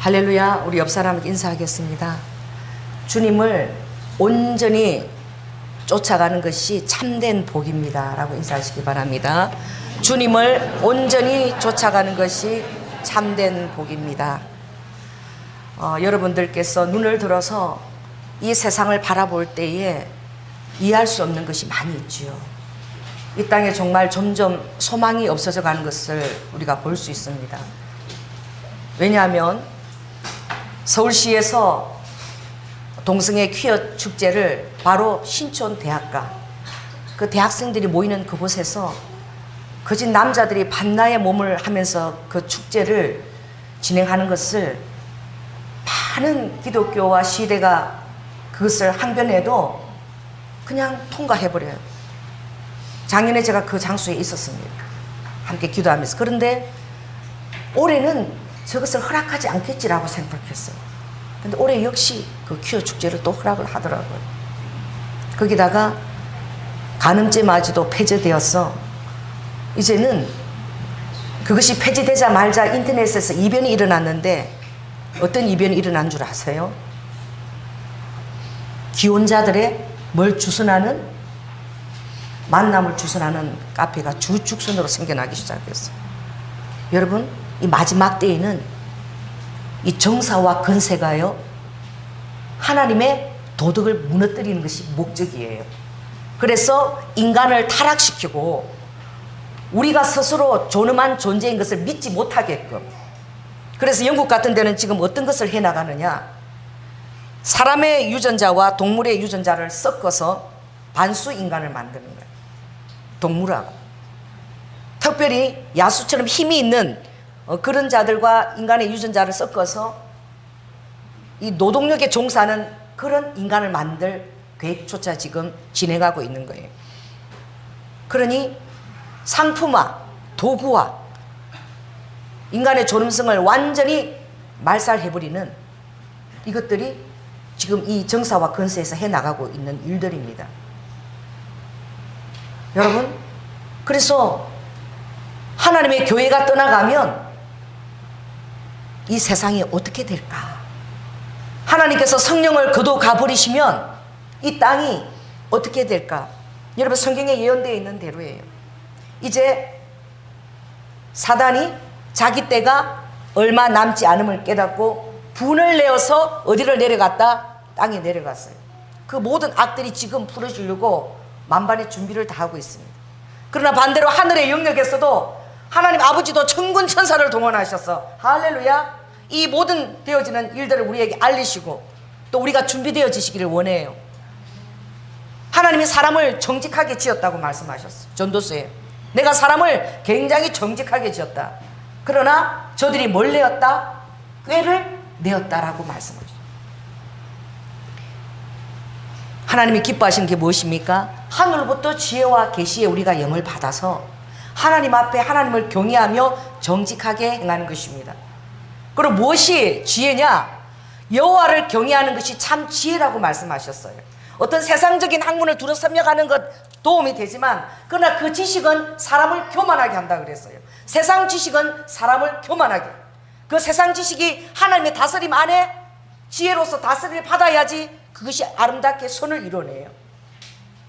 할렐루야. 우리 옆 사람에게 인사하겠습니다. 주님을 온전히 쫓아가는 것이 참된 복입니다 라고 인사하시기 바랍니다. 주님을 온전히 쫓아가는 것이 참된 복입니다. 여러분들께서 눈을 들어서 이 세상을 바라볼 때에 이해할 수 없는 것이 많이 있지요. 이 땅에 정말 점점 소망이 없어져 가는 것을 우리가 볼 수 있습니다. 왜냐하면 서울시에서 동성애 퀴어 축제를 바로 신촌 대학가 그 대학생들이 모이는 그곳에서 거짓 남자들이 반나의 몸을 하면서 그 축제를 진행하는 것을 많은 기독교와 시대가 그것을 항변해도 그냥 통과해버려요. 작년에 제가 그 장소에 있었습니다. 함께 기도하면서. 그런데 올해는 저것을 허락하지 않겠지라고 생각했어요. 근데 올해 역시 그 퀴어 축제를 또 허락을 하더라고요. 거기다가 간음죄마저도 폐지되어서 이제는 그것이 폐지되자마자 인터넷에서 이변이 일어났는데 어떤 이변이 일어난 줄 아세요? 기혼자들의 뭘 주선하는 만남을 주선하는 카페가 주축선으로 생겨나기 시작했어요. 여러분, 이 마지막 때에는 이 정사와 권세가요 하나님의 도덕을 무너뜨리는 것이 목적이에요. 그래서 인간을 타락시키고 우리가 스스로 존엄한 존재인 것을 믿지 못하게끔. 그래서 영국 같은 데는 지금 어떤 것을 해나가느냐, 사람의 유전자와 동물의 유전자를 섞어서 반수 인간을 만드는 거예요. 동물하고 특별히 야수처럼 힘이 있는 그런 자들과 인간의 유전자를 섞어서 이 노동력에 종사하는 그런 인간을 만들 계획조차 지금 진행하고 있는 거예요. 그러니 상품화, 도구화, 인간의 존엄성을 완전히 말살해버리는 이것들이 지금 이 정사와 권세에서 해나가고 있는 일들입니다. 여러분, 그래서 하나님의 교회가 떠나가면 이 세상이 어떻게 될까? 하나님께서 성령을 거둬가 버리시면 이 땅이 어떻게 될까? 여러분, 성경에 예언되어 있는 대로예요. 이제 사단이 자기 때가 얼마 남지 않음을 깨닫고 분을 내어서 어디를 내려갔다? 땅에 내려갔어요. 그 모든 악들이 지금 풀어주려고 만반의 준비를 다 하고 있습니다. 그러나 반대로 하늘의 영역에서도 하나님 아버지도 천군 천사를 동원하셔서 할렐루야, 이 모든 되어지는 일들을 우리에게 알리시고 또 우리가 준비되어지시기를 원해요. 하나님이 사람을 정직하게 지었다고 말씀하셨어요. 전도서에 내가 사람을 굉장히 정직하게 지었다. 그러나 저들이 뭘 내었다? 꾀를 내었다라고 말씀하셨어요. 하나님이 기뻐하시는 게 무엇입니까? 하늘로부터 지혜와 계시에 우리가 영을 받아서 하나님 앞에 하나님을 경외하며 정직하게 행하는 것입니다. 그리고 무엇이 지혜냐? 여호와를 경외하는 것이 참 지혜라고 말씀하셨어요. 어떤 세상적인 학문을 둘러싸며 가는 것 도움이 되지만 그러나 그 지식은 사람을 교만하게 한다 그랬어요. 세상 지식은 사람을 교만하게. 그 세상 지식이 하나님의 다스림 안에 지혜로서 다스림을 받아야지 그것이 아름답게 선을 이루어내요.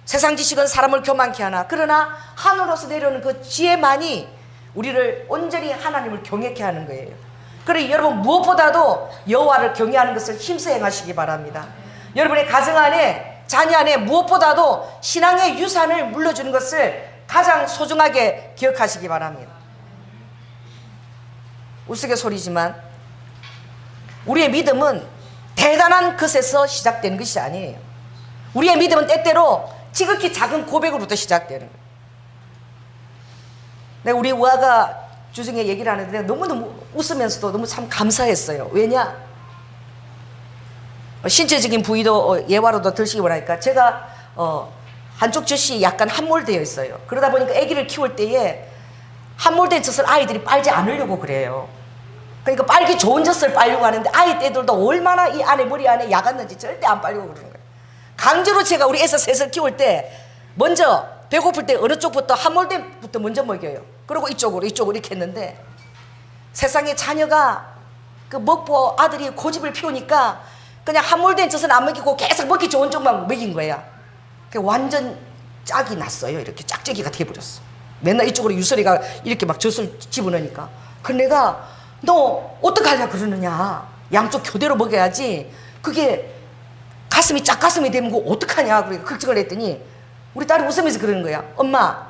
세상 지식은 사람을 교만케 하나 그러나 하늘로서 내려오는 그 지혜만이 우리를 온전히 하나님을 경외케 하는 거예요. 그러니 여러분, 무엇보다도 여호와를 경외하는 것을 힘써 행하시기 바랍니다. 여러분의 가정 안에, 자녀 안에 무엇보다도 신앙의 유산을 물려주는 것을 가장 소중하게 기억하시기 바랍니다. 우스갯소리지만 우리의 믿음은 대단한 것에서 시작되는 것이 아니에요. 우리의 믿음은 때때로 지극히 작은 고백으로부터 시작되는 거예요. 내가 우리 우아가 주중에 얘기를 하는데 너무너무 웃으면서도 너무 참 감사했어요. 왜냐? 신체적인 부위도 예화로도 들으시기 원하니까 제가 한쪽 젖이 약간 함몰되어 있어요. 그러다 보니까 아기를 키울 때에 함몰된 젖을 아이들이 빨지 않으려고 그래요. 그러니까 빨기 좋은 젖을 빨려고 하는데 아이 때들도 얼마나 이 안에 머리 안에 약았는지 절대 안 빨려고 그러는 거예요. 강제로 제가 우리 애서 셋을 키울 때 먼저 배고플 때 어느 쪽부터 함몰된부터 먼저 먹여요. 그리고 이쪽으로 이렇게 했는데 세상에 자녀가 그 먹보 아들이 고집을 피우니까 그냥 함몰된 젖은 안 먹이고 계속 먹기 좋은 쪽만 먹인 거야. 그 완전 짝이 났어요. 이렇게 짝짝이가 돼버렸어. 맨날 이쪽으로 유설이가 이렇게 막 젖을 집어넣으니까. 그 내가 너 어떡하냐 그러느냐. 양쪽 교대로 먹여야지. 그게 가슴이 짝가슴이 되면 그거 어떡하냐. 그래 걱정을 했더니 우리 딸이 웃으면서 그러는 거야. 엄마,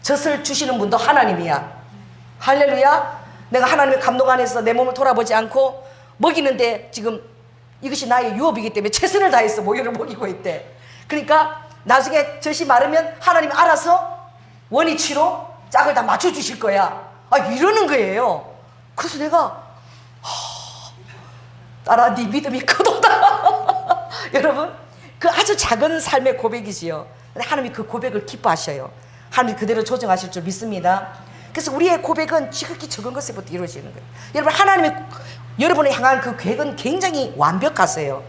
젖을 주시는 분도 하나님이야. 할렐루야. 내가 하나님의 감동 안에서 내 몸을 돌아보지 않고 먹이는데 지금 이것이 나의 유업이기 때문에 최선을 다해서 모유를 먹이고 있대. 그러니까 나중에 젖이 마르면 하나님 알아서 원위치로 짝을 다 맞춰주실 거야. 아, 이러는 거예요. 그래서 내가 딸아, 네 믿음이 크도다. 여러분, 그 아주 작은 삶의 고백이지요. 근데 하나님이 그 고백을 기뻐하셔요. 하나님이 그대로 조정하실 줄 믿습니다. 그래서 우리의 고백은 지극히 적은 것에부터 이루어지는 거예요. 여러분, 하나님이 여러분을 향한 그 계획은 굉장히 완벽하세요.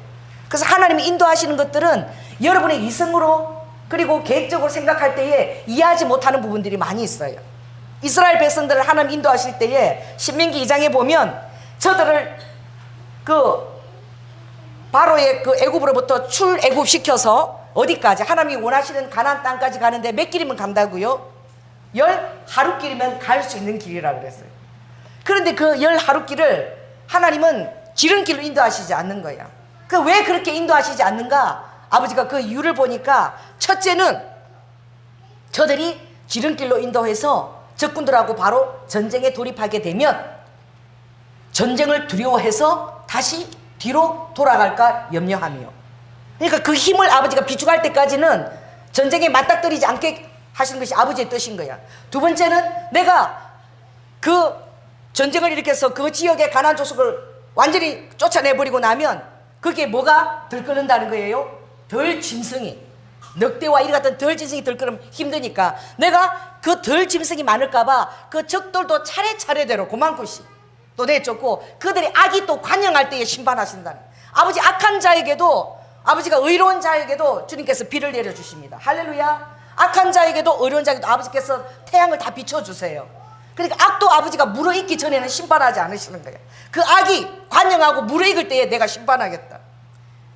그래서 하나님이 인도하시는 것들은 여러분의 이성으로 그리고 계획적으로 생각할 때에 이해하지 못하는 부분들이 많이 있어요. 이스라엘 백성들을 하나님 인도하실 때에 신명기 2장에 보면 저들을 그 바로의 그 애굽으로부터 출애굽시켜서 어디까지 하나님이 원하시는 가나안 땅까지 가는데 몇 길이면 간다고요? 10하루길이면 갈 수 있는 길이라 그랬어요. 그런데 그 10하루길을 하나님은 지름길로 인도하시지 않는 거예요. 그 왜 그렇게 인도하시지 않는가? 아버지가 그 이유를 보니까 첫째는 저들이 지름길로 인도해서 적군들하고 바로 전쟁에 돌입하게 되면 전쟁을 두려워해서 다시 뒤로 돌아갈까 염려하며, 그러니까 그 힘을 아버지가 비축할 때까지는 전쟁에 맞닥뜨리지 않게 하시는 것이 아버지의 뜻인 거야. 두 번째는 내가 그 전쟁을 일으켜서 그 지역의 가나안 족속을 완전히 쫓아내버리고 나면 그게 뭐가 들끓는다는 거예요? 덜 짐승이, 늑대와 이리 같은 덜 짐승이 들끓으면 힘드니까 내가 그 덜 짐승이 많을까봐 그 적들도 차례차례대로 그만큼씩 또 내쫓고 그들의 악이 또 관영할 때에 심판하신다는, 아버지 악한 자에게도, 아버지가 의로운 자에게도 주님께서 비를 내려주십니다. 할렐루야. 악한 자에게도 의로운 자에게도 아버지께서 태양을 다 비춰주세요. 그러니까 악도 아버지가 무르익기 전에는 심판하지 않으시는 거예요. 그 악이 관영하고 무르익을 때에 내가 심판하겠다.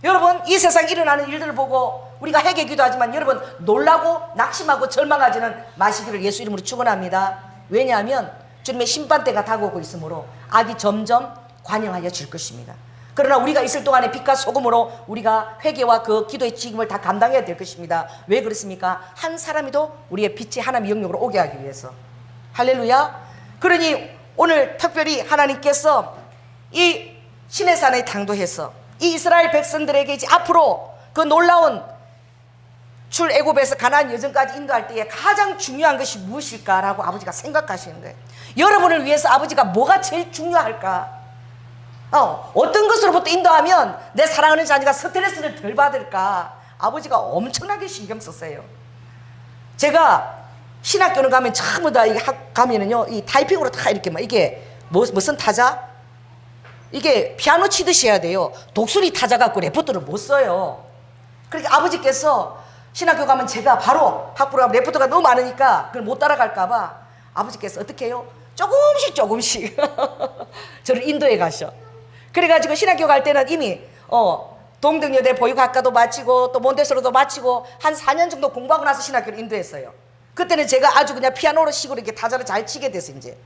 여러분, 이 세상에 일어나는 일들을 보고 우리가 회개 기도하지만 여러분 놀라고 낙심하고 절망하지는 마시기를 예수 이름으로 축원합니다. 왜냐하면 주님의 심판대가 다가오고 있으므로 악이 점점 관영하여 질 것입니다. 그러나 우리가 있을 동안에 빛과 소금으로 우리가 회개와 그 기도의 책임을 다 감당해야 될 것입니다. 왜 그렇습니까? 한 사람이도 우리의 빛이 하나님의 영역으로 오게 하기 위해서. 할렐루야. 그러니 오늘 특별히 하나님께서 이 시내산에 당도해서 이 이스라엘 백성들에게 이제 앞으로 그 놀라운 출애굽에서 가나안 여정까지 인도할 때에 가장 중요한 것이 무엇일까라고 아버지가 생각하시는 거예요. 여러분을 위해서 아버지가 뭐가 제일 중요할까? 어떤 것으로부터 인도하면 내 사랑하는 자녀가 스트레스를 덜 받을까? 아버지가 엄청나게 신경 썼어요. 제가 신학교는 가면 전부 다 이게 가면은요, 이 타이핑으로 다 이렇게 막 이게 무슨 타자? 이게 피아노 치듯이 해야 돼요. 독수리 타자 갖고 레포트를 못 써요. 그러니까 아버지께서 신학교 가면 제가 바로 학부로 가면 레포트가 너무 많으니까 그걸 못 따라갈까봐 아버지께서 어떻게 해요? 조금씩 저를 인도해 가셔. 그래가지고 신학교 갈 때는 이미 동덕여대 보육학과도 마치고 또 몬테소리도 마치고 한 4년 정도 공부하고 나서 신학교를 인도했어요. 그때는 제가 아주 그냥 피아노로 식으로 이렇게 타자를 잘 치게 돼서 이제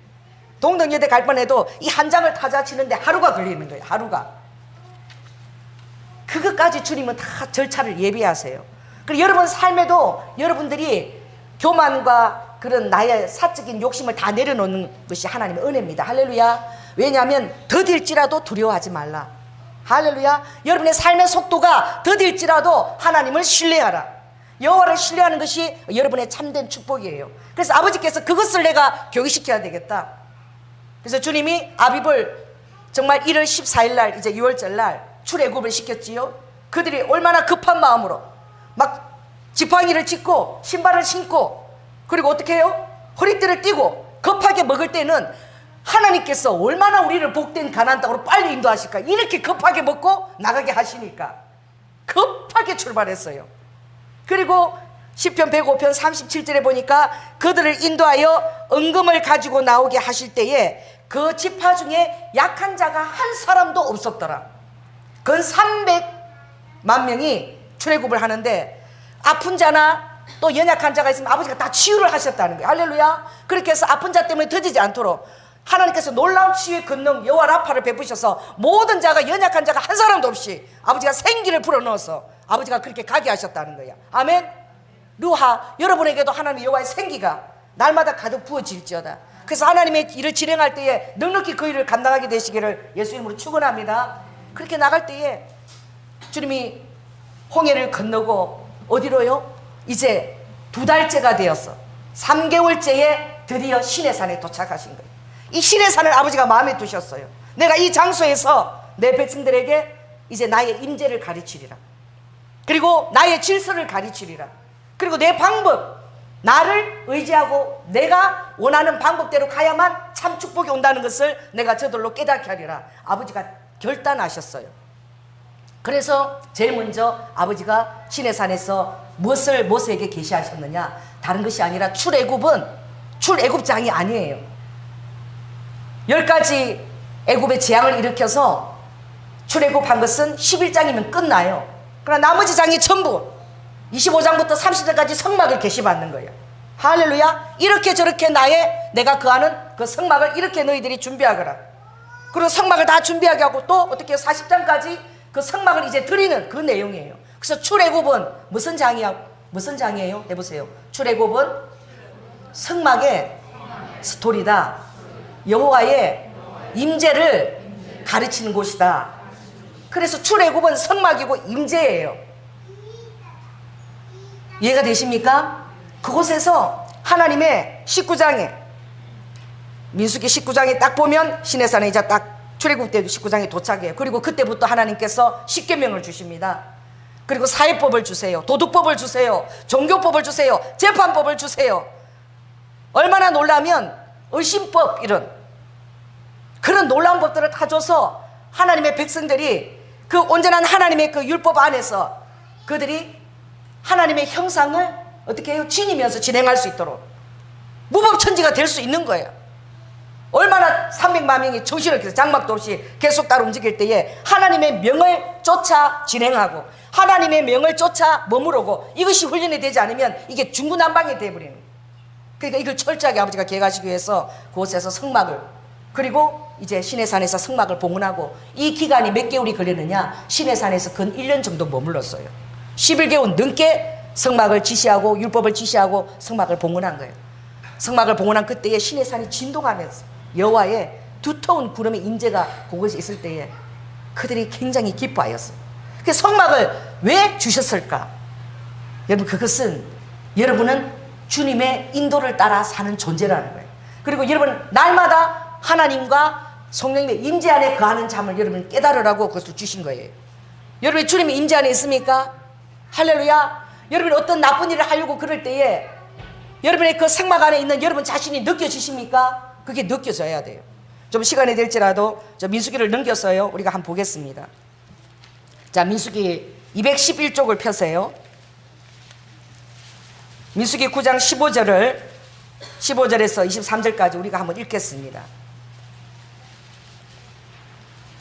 동덕여대 갈 뻔해도 이 한 장을 타자 치는데 하루가 걸리는 거예요. 하루가. 그것까지 주님은 다 절차를 예비하세요. 그리고 여러분 삶에도 여러분들이 교만과 그런 나의 사적인 욕심을 다 내려놓는 것이 하나님의 은혜입니다. 할렐루야. 왜냐하면 더딜지라도 두려워하지 말라. 할렐루야. 여러분의 삶의 속도가 더딜지라도 하나님을 신뢰하라. 여호와를 신뢰하는 것이 여러분의 참된 축복이에요. 그래서 아버지께서 그것을 내가 교육시켜야 되겠다. 그래서 주님이 아비을 정말 1월 14일 날 이제 6월절 날 출애굽을 시켰지요. 그들이 얼마나 급한 마음으로 막 지팡이를 짚고 신발을 신고 그리고 어떻게 해요? 허리띠를 띠고 급하게 먹을 때는 하나님께서 얼마나 우리를 복된 가나안 땅으로 빨리 인도하실까? 이렇게 급하게 먹고 나가게 하시니까 급하게 출발했어요. 그리고 시편 105편 37절에 보니까 그들을 인도하여 은금을 가지고 나오게 하실 때에 그 지파 중에 약한 자가 한 사람도 없었더라. 건 300만 명이 출애굽을 하는데 아픈 자나 또 연약한 자가 있으면 아버지가 다 치유를 하셨다는 거예요. 할렐루야. 그렇게 해서 아픈 자 때문에 터지지 않도록 하나님께서 놀라운 치유의 권능 여호와 라파를 베푸셔서 모든 자가, 연약한 자가 한 사람도 없이 아버지가 생기를 불어넣어서 아버지가 그렇게 가게 하셨다는 거야. 아멘. 루하, 여러분에게도 하나님 여호와의 생기가 날마다 가득 부어질지어다. 그래서 하나님의 일을 진행할 때에 넉넉히 그 일을 감당하게 되시기를 예수 이름으로 축원합니다. 그렇게 나갈 때에 주님이 홍해를 건너고 어디로요? 이제 2달째가 되었어. 3개월째에 드디어 시내산에 도착하신 거예요. 이 시내산을 아버지가 마음에 두셨어요. 내가 이 장소에서 내 백성들에게 이제 나의 임재를 가르치리라. 그리고 나의 질서를 가르치리라. 그리고 내 방법, 나를 의지하고 내가 원하는 방법대로 가야만 참 축복이 온다는 것을 내가 저들로 깨닫게 하리라. 아버지가 결단하셨어요. 그래서 제일 먼저 아버지가 시내산에서 무엇을 모세에게 계시하셨느냐? 다른 것이 아니라 출애굽은 출애굽장이 아니에요. 10가지 애굽의 재앙을 일으켜서 출애굽한 것은 11장이면 끝나요. 그러나 나머지 장이 전부 25장부터 30장까지 성막을 계시받는 거예요. 할렐루야. 이렇게 저렇게 내가 거하는 그 성막을 이렇게 너희들이 준비하거라. 그리고 성막을 다 준비하게 하고 또 어떻게 40장까지 그 성막을 이제 드리는 그 내용이에요. 그래서 출애굽은 무슨 장이에요? 해보세요. 출애굽은 성막의 스토리다. 여호와의 임재를 가르치는 곳이다. 그래서 출애굽은 성막이고 임재예요. 이해가 되십니까? 그곳에서 하나님의 19장에 민수기 19장에 딱 보면 시내산에 이제 딱 출애굽 때도 19장에 도착해요. 그리고 그때부터 하나님께서 십계명을 주십니다. 그리고 사회법을 주세요. 도덕법을 주세요. 종교법을 주세요. 재판법을 주세요. 얼마나 놀라면 의심법, 이런 그런 놀라운 법들을 다 줘서 하나님의 백성들이 그 온전한 하나님의 그 율법 안에서 그들이 하나님의 형상을 어떻게 해요? 지니면서 진행할 수 있도록 무법천지가 될 수 있는 거예요. 얼마나 300만 명이 정신을 차려서 장막도 없이 계속 따라 움직일 때에 하나님의 명을 쫓아 진행하고 하나님의 명을 쫓아 머무르고 이것이 훈련이 되지 않으면 이게 중구난방이 되어버리는 거예요. 그러니까 이걸 철저하게 아버지가 계획하시기 위해서 그곳에서 성막을, 그리고 이제 시내산에서 성막을 봉헌하고, 이 기간이 몇 개월이 걸렸느냐? 시내산에서 근 1년 정도 머물렀어요. 11개월 넘게 성막을 지시하고 율법을 지시하고 성막을 봉헌한 거예요. 성막을 봉헌한 그때에 시내산이 진동하면서 여호와의 두터운 구름의 임재가 그곳에 있을 때에 그들이 굉장히 기뻐하였어요. 그 성막을 왜 주셨을까? 여러분, 그것은 여러분은 주님의 인도를 따라 사는 존재라는 거예요. 그리고 여러분 날마다 하나님과 성령님의 임재 안에 거하는 잠을 여러분 깨달으라고 그것을 주신 거예요. 여러분이 주님의 임재 안에 있습니까? 할렐루야. 여러분이 어떤 나쁜 일을 하려고 그럴 때에 여러분의 그 성막 안에 있는 여러분 자신이 느껴지십니까? 그게 느껴져야 돼요. 좀 시간이 될지라도 저 민수기를 넘겼어요. 우리가 한번 보겠습니다. 자, 민수기 211쪽을 펴세요. 민수기 9장 15절에서 23절까지 우리가 한번 읽겠습니다.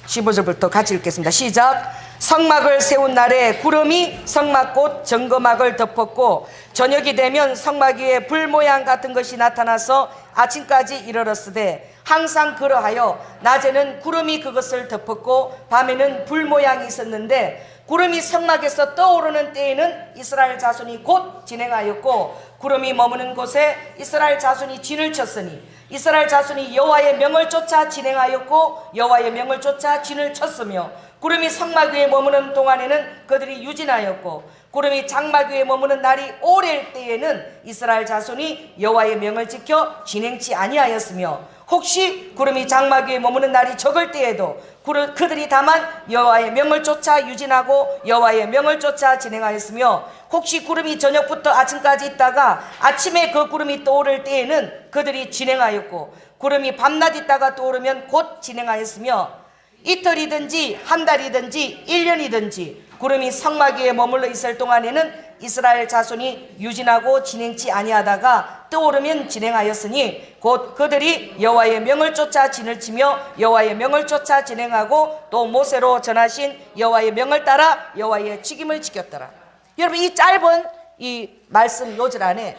15절부터 같이 읽겠습니다. 시작. 성막을 세운 날에 구름이 성막 곧 정거막을 덮었고 저녁이 되면 성막 위에 불 모양 같은 것이 나타나서 아침까지 이르렀으되 항상 그러하여 낮에는 구름이 그것을 덮었고 밤에는 불 모양이 있었는데 구름이 성막에서 떠오르는 때에는 이스라엘 자손이 곧 진행하였고 구름이 머무는 곳에 이스라엘 자손이 진을 쳤으니 이스라엘 자손이 여호와의 명을 쫓아 진행하였고 여호와의 명을 쫓아 진을 쳤으며 구름이 성막 위에 머무는 동안에는 그들이 유진하였고 구름이 장막 위에 머무는 날이 오래일 때에는 이스라엘 자손이 여호와의 명을 지켜 진행치 아니하였으며 혹시 구름이 장막 위에 머무는 날이 적을 때에도 그들이 다만 여호와의 명을 쫓아 유진하고 여호와의 명을 쫓아 진행하였으며 혹시 구름이 저녁부터 아침까지 있다가 아침에 그 구름이 떠오를 때에는 그들이 진행하였고 구름이 밤낮 있다가 떠오르면 곧 진행하였으며 이틀이든지 한 달이든지 1년이든지 구름이 성막 위에 머물러 있을 동안에는 이스라엘 자손이 유진하고 진행치 아니하다가 떠오르면 진행하였으니 곧 그들이 여호와의 명을 쫓아 진을 치며 여호와의 명을 쫓아 진행하고 또 모세로 전하신 여호와의 명을 따라 여호와의 직임을 지켰더라. 여러분, 이 짧은 이 말씀 요절 안에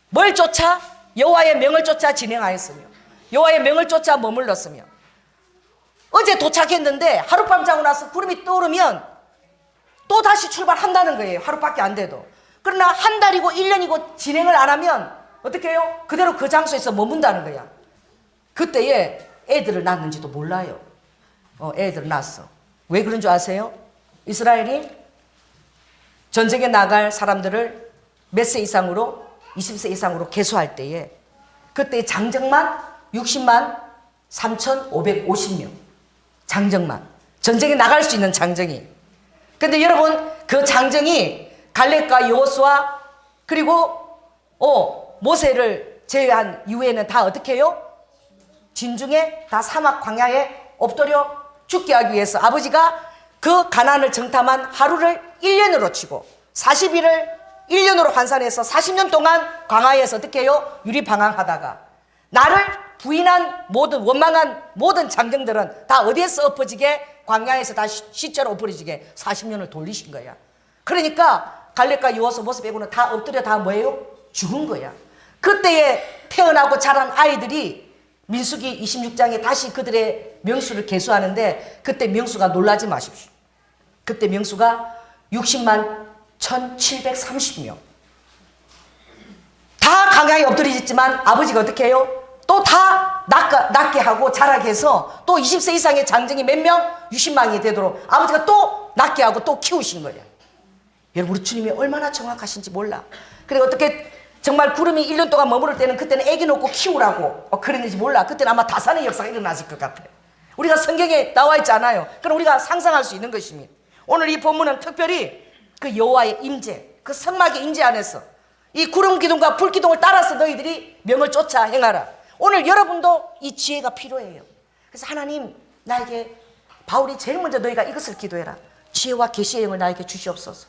뭘 쫓아? 여호와의 명을 쫓아 진행하였으며 여호와의 명을 쫓아 머물렀으며, 어제 도착했는데 하룻밤 자고 나서 구름이 떠오르면 또 다시 출발한다는 거예요. 하루밖에 안 돼도. 그러나 한 달이고 1년이고 진행을 안 하면 어떻게 해요? 그대로 그 장소에서 머문다는 거야. 그때에 애들을 낳는지도 몰라요. 애들을 낳았어. 왜 그런 줄 아세요? 이스라엘이 전쟁에 나갈 사람들을 몇 세 이상으로, 20세 이상으로 계수할 때에 그때 장정만 60만 3,550명. 장정만. 전쟁에 나갈 수 있는 장정이. 근데 여러분, 그 장정이 갈렙과 여호수아 그리고 모세를 제외한 이후에는 다 어떻게 해요? 진중에 다 사막 광야에 엎드려 죽게 하기 위해서 아버지가 그 가나안을 정탐한 하루를 1년으로 치고 40일을 1년으로 환산해서 40년 동안 광야에서 어떻게 해요? 유리방황하다가 나를 부인한 모든 원망한 모든 장정들은 다 어디에서 엎어지게? 광야에서 다 시체로 엎어지게 40년을 돌리신 거야. 그러니까 갈렙과 여호수아 모세 빼고는 다 엎드려 다 뭐예요? 죽은 거야. 그때에 태어나고 자란 아이들이 민수기 26장에 다시 그들의 명수를 계수하는데 그때 명수가 놀라지 마십시오. 그때 명수가 60만 1,730명. 다 광야에 엎드리셨지만 아버지가 어떻게 해요? 또 다 낫게 하고 자라게 해서 또 20세 이상의 장정이 몇 명? 60만이 되도록 아버지가 또 낫게 하고 또 키우신 거예요. 여러분, 우리 주님이 얼마나 정확하신지 몰라. 그리고 어떻게 정말 구름이 1년 동안 머무를 때는 그때는 애기 놓고 키우라고 그랬는지 몰라. 그때는 아마 다산의 역사가 일어났을 것 같아. 우리가 성경에 나와 있지 않아요. 그럼 우리가 상상할 수 있는 것입니다. 오늘 이 본문은 특별히 그 여호와의 임재, 그 성막의 임재 안에서 이 구름 기둥과 불 기둥을 따라서 너희들이 명을 쫓아 행하라. 오늘 여러분도 이 지혜가 필요해요. 그래서 하나님, 나에게 바울이 제일 먼저 너희가 이것을 기도해라. 지혜와 계시의 영을 나에게 주시옵소서.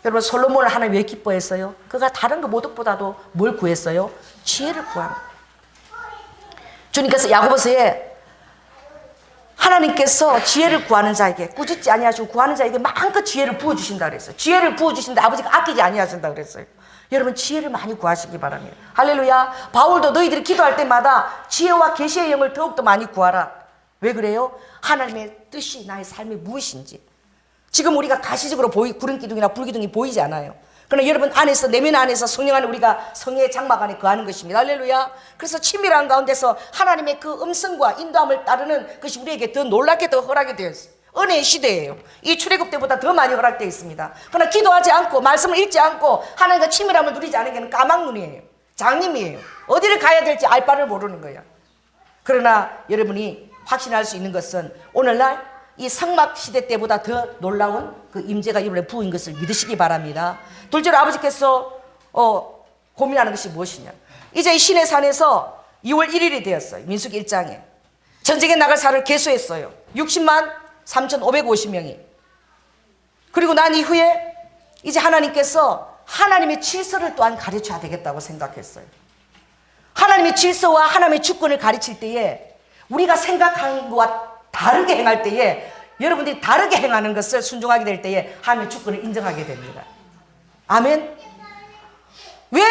여러분, 솔로몬을 하나님 왜 기뻐했어요? 그가 다른 거 모독보다도 뭘 구했어요? 지혜를 구합니다. 주님께서 야고보서에 하나님께서 지혜를 구하는 자에게, 꾸짖지 아니하시고 구하는 자에게 마음껏 지혜를 부어주신다 그랬어요. 지혜를 부어주신데 아버지가 아끼지 아니하신다 그랬어요. 여러분, 지혜를 많이 구하시기 바랍니다. 할렐루야. 바울도 너희들이 기도할 때마다 지혜와 계시의 영을 더욱더 많이 구하라. 왜 그래요? 하나님의 뜻이 나의 삶에 무엇인지. 지금 우리가 가시적으로 구름 기둥이나 불 기둥이 보이지 않아요. 그러나 여러분 안에서, 내면 안에서 성령 안에 우리가 성령의 장막 안에 거하는 것입니다. 할렐루야. 그래서 친밀한 가운데서 하나님의 그 음성과 인도함을 따르는 것이 우리에게 더 놀랍게 더 허락이 되었어요. 은혜의 시대예요. 이 출애굽 때보다 더 많이 허락되어 있습니다. 그러나 기도하지 않고 말씀을 읽지 않고 하나님과 친밀함을 누리지 않은 게는 까막눈이에요. 장님이에요. 어디를 가야 될지 알 바를 모르는 거야. 그러나 여러분이 확신할 수 있는 것은 오늘날 이 성막 시대 때보다 더 놀라운 그 임재가 이번에 부은 것을 믿으시기 바랍니다. 둘째로 아버지께서 고민하는 것이 무엇이냐. 이제 이 시내 산에서 2월 1일이 되었어요. 민수기 1장에 전쟁에 나갈 사를 계수했어요. 60만 3,550명이. 그리고 난 이후에 이제 하나님께서 하나님의 질서를 또한 가르쳐야 되겠다고 생각했어요. 하나님의 질서와 하나님의 주권을 가르칠 때에 우리가 생각한 것과 다르게 행할 때에, 여러분들이 다르게 행하는 것을 순종하게 될 때에 하나님의 주권을 인정하게 됩니다. 아멘. 왜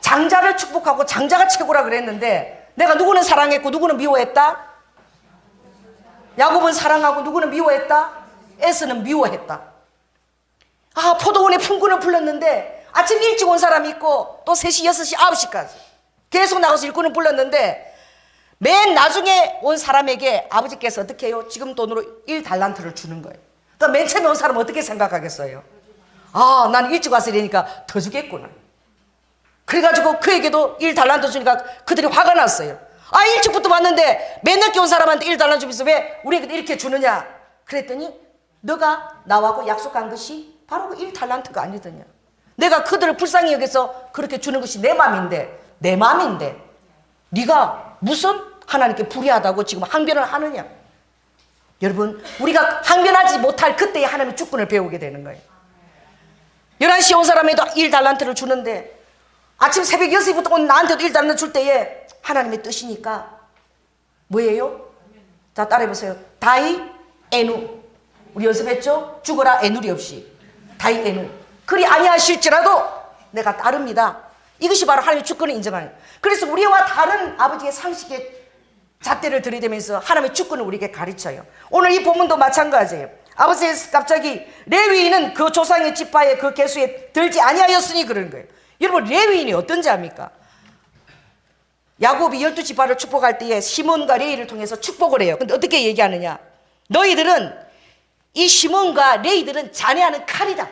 장자를 축복하고 장자가 최고라 그랬는데 내가 누구는 사랑했고 누구는 미워했다? 야곱은 사랑하고 누구는 미워했다? 에서는 미워했다. 아, 포도원에 품꾼을 불렀는데 아침 일찍 온 사람이 있고 또 3시, 6시, 9시까지 계속 나가서 일꾼을 불렀는데 맨 나중에 온 사람에게 아버지께서 어떻게 해요? 지금 돈으로 1달란트를 주는 거예요. 그러니까 맨 처음에 온 사람은 어떻게 생각하겠어요? 아, 나는 일찍 와서 이러니까 더 주겠구나. 그래가지고 그에게도 1달란트 주니까 그들이 화가 났어요. 아, 일찍부터 왔는데 맨 늦게 온 사람한테 1달란트 주면서 왜 우리에게 이렇게 주느냐? 그랬더니 너가 나하고 약속한 것이 바로 그 1달란트가 아니더냐. 내가 그들을 불쌍히 여기서 그렇게 주는 것이 내 맘인데 네가 무슨 하나님께 불의하다고 지금 항변을 하느냐. 여러분, 우리가 항변하지 못할 그때에 하나님의 주권을 배우게 되는 거예요. 11시에 온 사람에도 1달란트를 주는데 아침 새벽 6시부터 온 나한테도 1달란트 줄 때에 하나님의 뜻이니까 뭐예요? 자, 따라해보세요. 다이 에누. 우리 연습했죠? 죽어라 애누리 없이. 다이 에누. 그리 아니하실지라도 내가 따릅니다. 이것이 바로 하나님의 주권을 인정하는 거예요. 그래서 우리와 다른 아버지의 상식의 잣대를 들이대면서 하나님의 주권을 우리에게 가르쳐요. 오늘 이 본문도 마찬가지예요. 아버지의 갑자기 레위인은 그 조상의 지파의 그 계수에 들지 아니하였으니 그러는 거예요. 여러분, 레위인이 어떤지 압니까? 야곱이 12지파를 축복할 때에 시몬과 레위를 통해서 축복을 해요. 근데 어떻게 얘기하느냐? 너희들은, 이 시몬과 레위들은 자네하는 칼이다.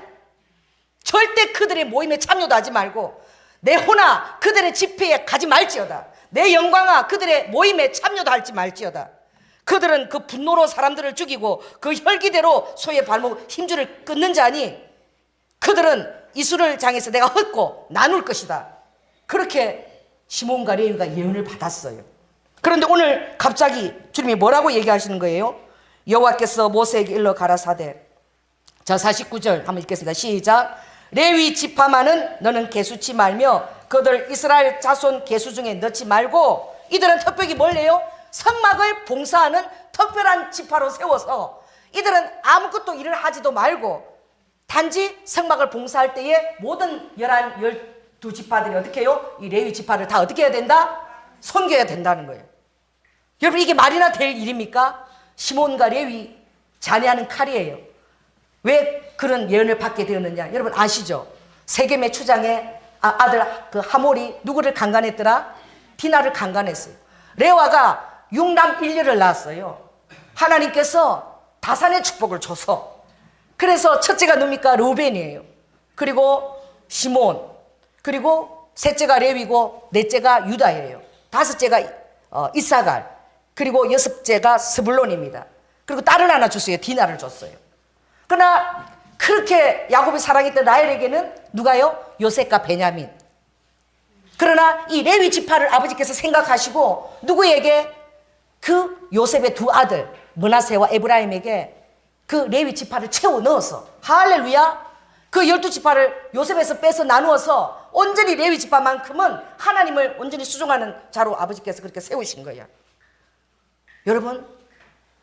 절대 그들의 모임에 참여도 하지 말고 내 호나 그들의 집회에 가지 말지어다. 내 영광아 그들의 모임에 참여도 할지 말지어다. 그들은 그 분노로 사람들을 죽이고 그 혈기대로 소의 발목 힘줄을 끊는 자니 그들은 이스라엘 장에서 내가 헛고 나눌 것이다. 그렇게 시몬과 레위가 예언을 받았어요. 그런데 오늘 갑자기 주님이 뭐라고 얘기하시는 거예요? 여호와께서 모세에게 일러 가라사대. 자, 49절 한번 읽겠습니다. 시작. 레위 지파만은 너는 계수치 말며 그들 이스라엘 자손 계수 중에 넣지 말고, 이들은 특별히 뭘래요? 성막을 봉사하는 특별한 지파로 세워서 이들은 아무것도 일을 하지도 말고 단지 성막을 봉사할 때에 모든 12지파들이 어떻게 해요? 이 레위 지파를 다 어떻게 해야 된다? 섬겨야 된다는 거예요. 여러분, 이게 말이나 될 일입니까? 시몬과 레위 자네하는 칼이에요. 왜 그런 예언을 받게 되었느냐? 여러분 아시죠? 세겜의 추장의 아들 그 하몰이 누구를 강간했더라? 디나를 강간했어요. 레와가 6남 1녀를 낳았어요. 하나님께서 다산의 축복을 줘서, 그래서 첫째가 누굽니까? 르우벤이에요. 그리고 시몬, 그리고 셋째가 레위고 넷째가 유다예요. 다섯째가 이사갈, 그리고 여섯째가 스불론입니다. 그리고 딸을 하나 줬어요. 디나를 줬어요. 그러나 그렇게 야곱이 사랑했던 라헬에게는 누가요? 요셉과 베냐민. 그러나 이 레위 지파를 아버지께서 생각하시고 누구에게? 그 요셉의 두 아들 므낫세와 에브라임에게 그 레위 지파를 채워 넣어서, 할렐루야, 그 12지파를 요셉에서 빼서 나누어서 온전히 레위 지파만큼은 하나님을 온전히 수종하는 자로 아버지께서 그렇게 세우신 거예요. 여러분,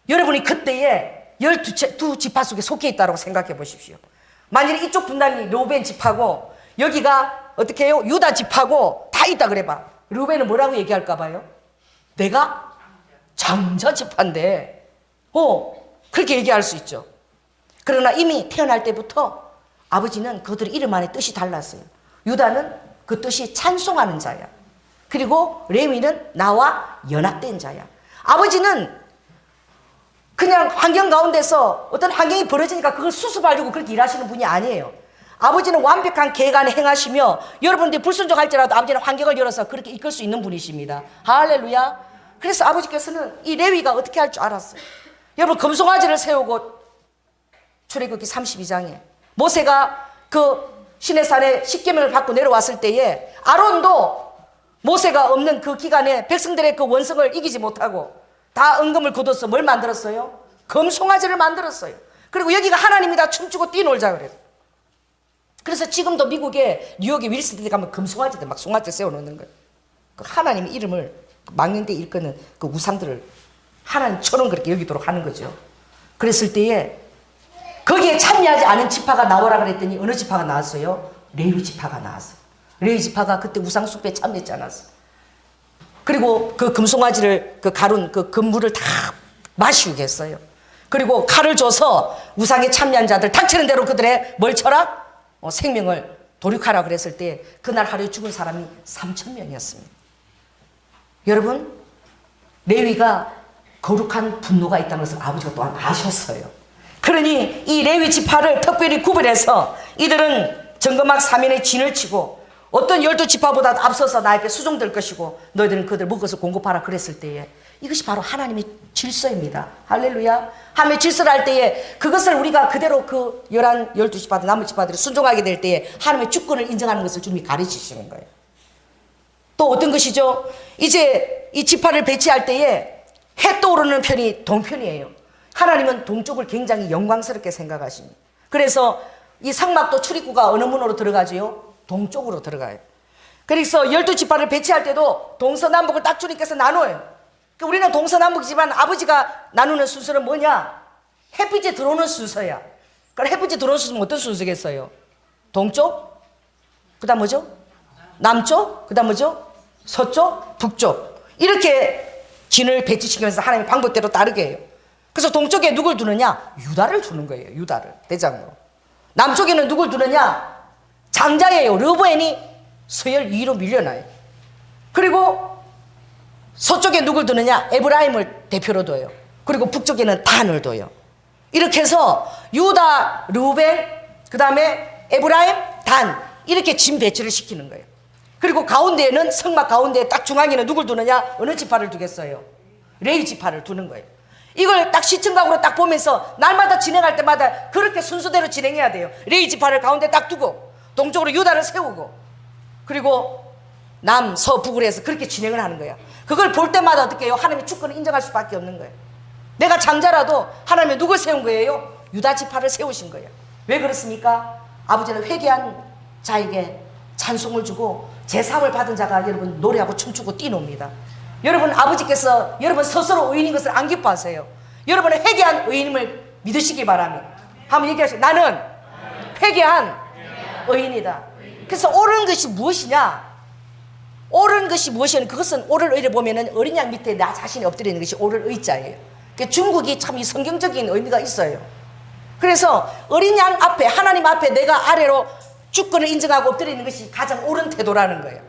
여러분이 그때에 12지파 속에 속해 있다고 생각해 보십시오. 만일 이쪽 분단이 르우벤 지파고 여기가 어떻게 해요? 유다 지파고 다 있다 그래봐. 르우벤은 뭐라고 얘기할까 봐요? 내가 장자 지파인데 그렇게 얘기할 수 있죠. 그러나 이미 태어날 때부터 아버지는 그들의 이름 안에 뜻이 달랐어요. 유다는 그 뜻이 찬송하는 자야. 그리고 레위는 나와 연합된 자야. 아버지는 그냥 환경 가운데서 어떤 환경이 벌어지니까 그걸 수습하려고 그렇게 일하시는 분이 아니에요. 아버지는 완벽한 계획 안에 행하시며 여러분들이 불순종할지라도 아버지는 환경을 열어서 그렇게 이끌 수 있는 분이십니다. 할렐루야. 그래서 아버지께서는 이 레위가 어떻게 할 줄 알았어요. 여러분, 금송아지를 세우고 출애굽기 32장에 모세가 그 시내산에 십계명을 받고 내려왔을 때에 아론도 모세가 없는 그 기간에 백성들의 그 원성을 이기지 못하고 다 은금을 굳어서 뭘 만들었어요? 금송아지를 만들었어요. 그리고 여기가 하나님이 다 춤추고 뛰놀자 그래요. 그래서 지금도 미국에 뉴욕에 윌스트리트 가면 금송아지들 막 송아지 세워놓는 거예요. 그 하나님의 이름을 망령되 일컫는 그 우상들을 하나님처럼 그렇게 여기도록 하는 거죠. 그랬을 때에 거기에 참여하지 않은 지파가 나오라 그랬더니 어느 지파가 나왔어요? 레위 지파가 나왔어요. 레위 지파가 그때 우상숭배에 참여했지 않았어요. 그리고 그 금송아지를 그 가룬 그 금물을 다 마시게 했어요. 그리고 칼을 줘서 우상에 참여한 자들 닥치는 대로 그들의 뭘 쳐라? 생명을 도륙하라 그랬을 때 그날 하루에 죽은 사람이 3,000명이었습니다. 여러분, 레위가 거룩한 분노가 있다는 것을 아버지가 또한 아셨어요. 그러니 이 레위 지파를 특별히 구별해서 이들은 정거막 사면에 진을 치고 어떤 12지파보다 앞서서 나에게 수종될 것이고 너희들은 그들 묶어서 공급하라 그랬을 때에 이것이 바로 하나님의 질서입니다. 할렐루야. 하나님의 질서를 할 때에 그것을 우리가 그대로 그 12지파들 남은 지파들이 순종하게 될 때에 하나님의 주권을 인정하는 것을 주님이 가르치시는 거예요. 또 어떤 것이죠? 이제 이 지파를 배치할 때에 해 떠오르는 편이 동편이에요. 하나님은 동쪽을 굉장히 영광스럽게 생각하십니다. 그래서 이 성막도 출입구가 어느 문으로 들어가지요? 동쪽으로 들어가요. 그래서 12지파를 배치할 때도 동서남북을 딱 주님께서 나눠요. 우리는 동서남북이지만 아버지가 나누는 순서는 뭐냐? 햇빛이 들어오는 순서야. 그럼 햇빛이 들어오는 순서는 어떤 순서겠어요? 동쪽? 그 다음 뭐죠? 남쪽? 그 다음 뭐죠? 서쪽? 북쪽. 이렇게 진을 배치시키면서 하나님의 방법대로 다르게 해요. 그래서 동쪽에 누굴 두느냐? 유다를 두는 거예요. 유다를 대장으로. 남쪽에는 누굴 두느냐? 장자예요. 르브엔이 서열 2위로 밀려나요. 그리고 서쪽에 누굴 두느냐? 에브라임을 대표로 둬요. 그리고 북쪽에는 단을 둬요. 이렇게 해서 유다, 르벤, 그 다음에 에브라임, 단 이렇게 진 배치를 시키는 거예요. 그리고 가운데에는 성막 가운데 딱 중앙에는 누굴 두느냐? 어느 지파를 두겠어요? 레위 지파를 두는 거예요. 이걸 딱 시청각으로 딱 보면서 날마다 진행할 때마다 그렇게 순서대로 진행해야 돼요. 레위 지파를 가운데 딱 두고 동쪽으로 유다를 세우고 그리고 남, 서, 북으로 해서 그렇게 진행을 하는 거예요. 그걸 볼 때마다 어떻게 해요? 하나님의 주권을 인정할 수밖에 없는 거예요. 내가 장자라도 하나님이 누굴 세운 거예요? 유다 지파를 세우신 거예요. 왜 그렇습니까? 아버지는 회개한 자에게 찬송을 주고 제사함을 받은 자가 여러분 노래하고 춤추고 뛰놉니다. 여러분 아버지께서 여러분 스스로 의인인 것을 안 기뻐하세요. 여러분의 회개한 의인임을 믿으시기 바랍니다. 한번 얘기하세요. 나는 회개한 의인이다. 그래서 옳은 것이 무엇이냐? 옳은 것이 무엇이냐? 그것은 옳을 의를 보면은 어린 양 밑에 나 자신이 엎드려 있는 것이 옳을 의자예요. 중국이 참 이 성경적인 의미가 있어요. 그래서 어린 양 앞에 하나님 앞에 내가 아래로 주권을 인정하고 엎드려 있는 것이 가장 옳은 태도라는 거예요.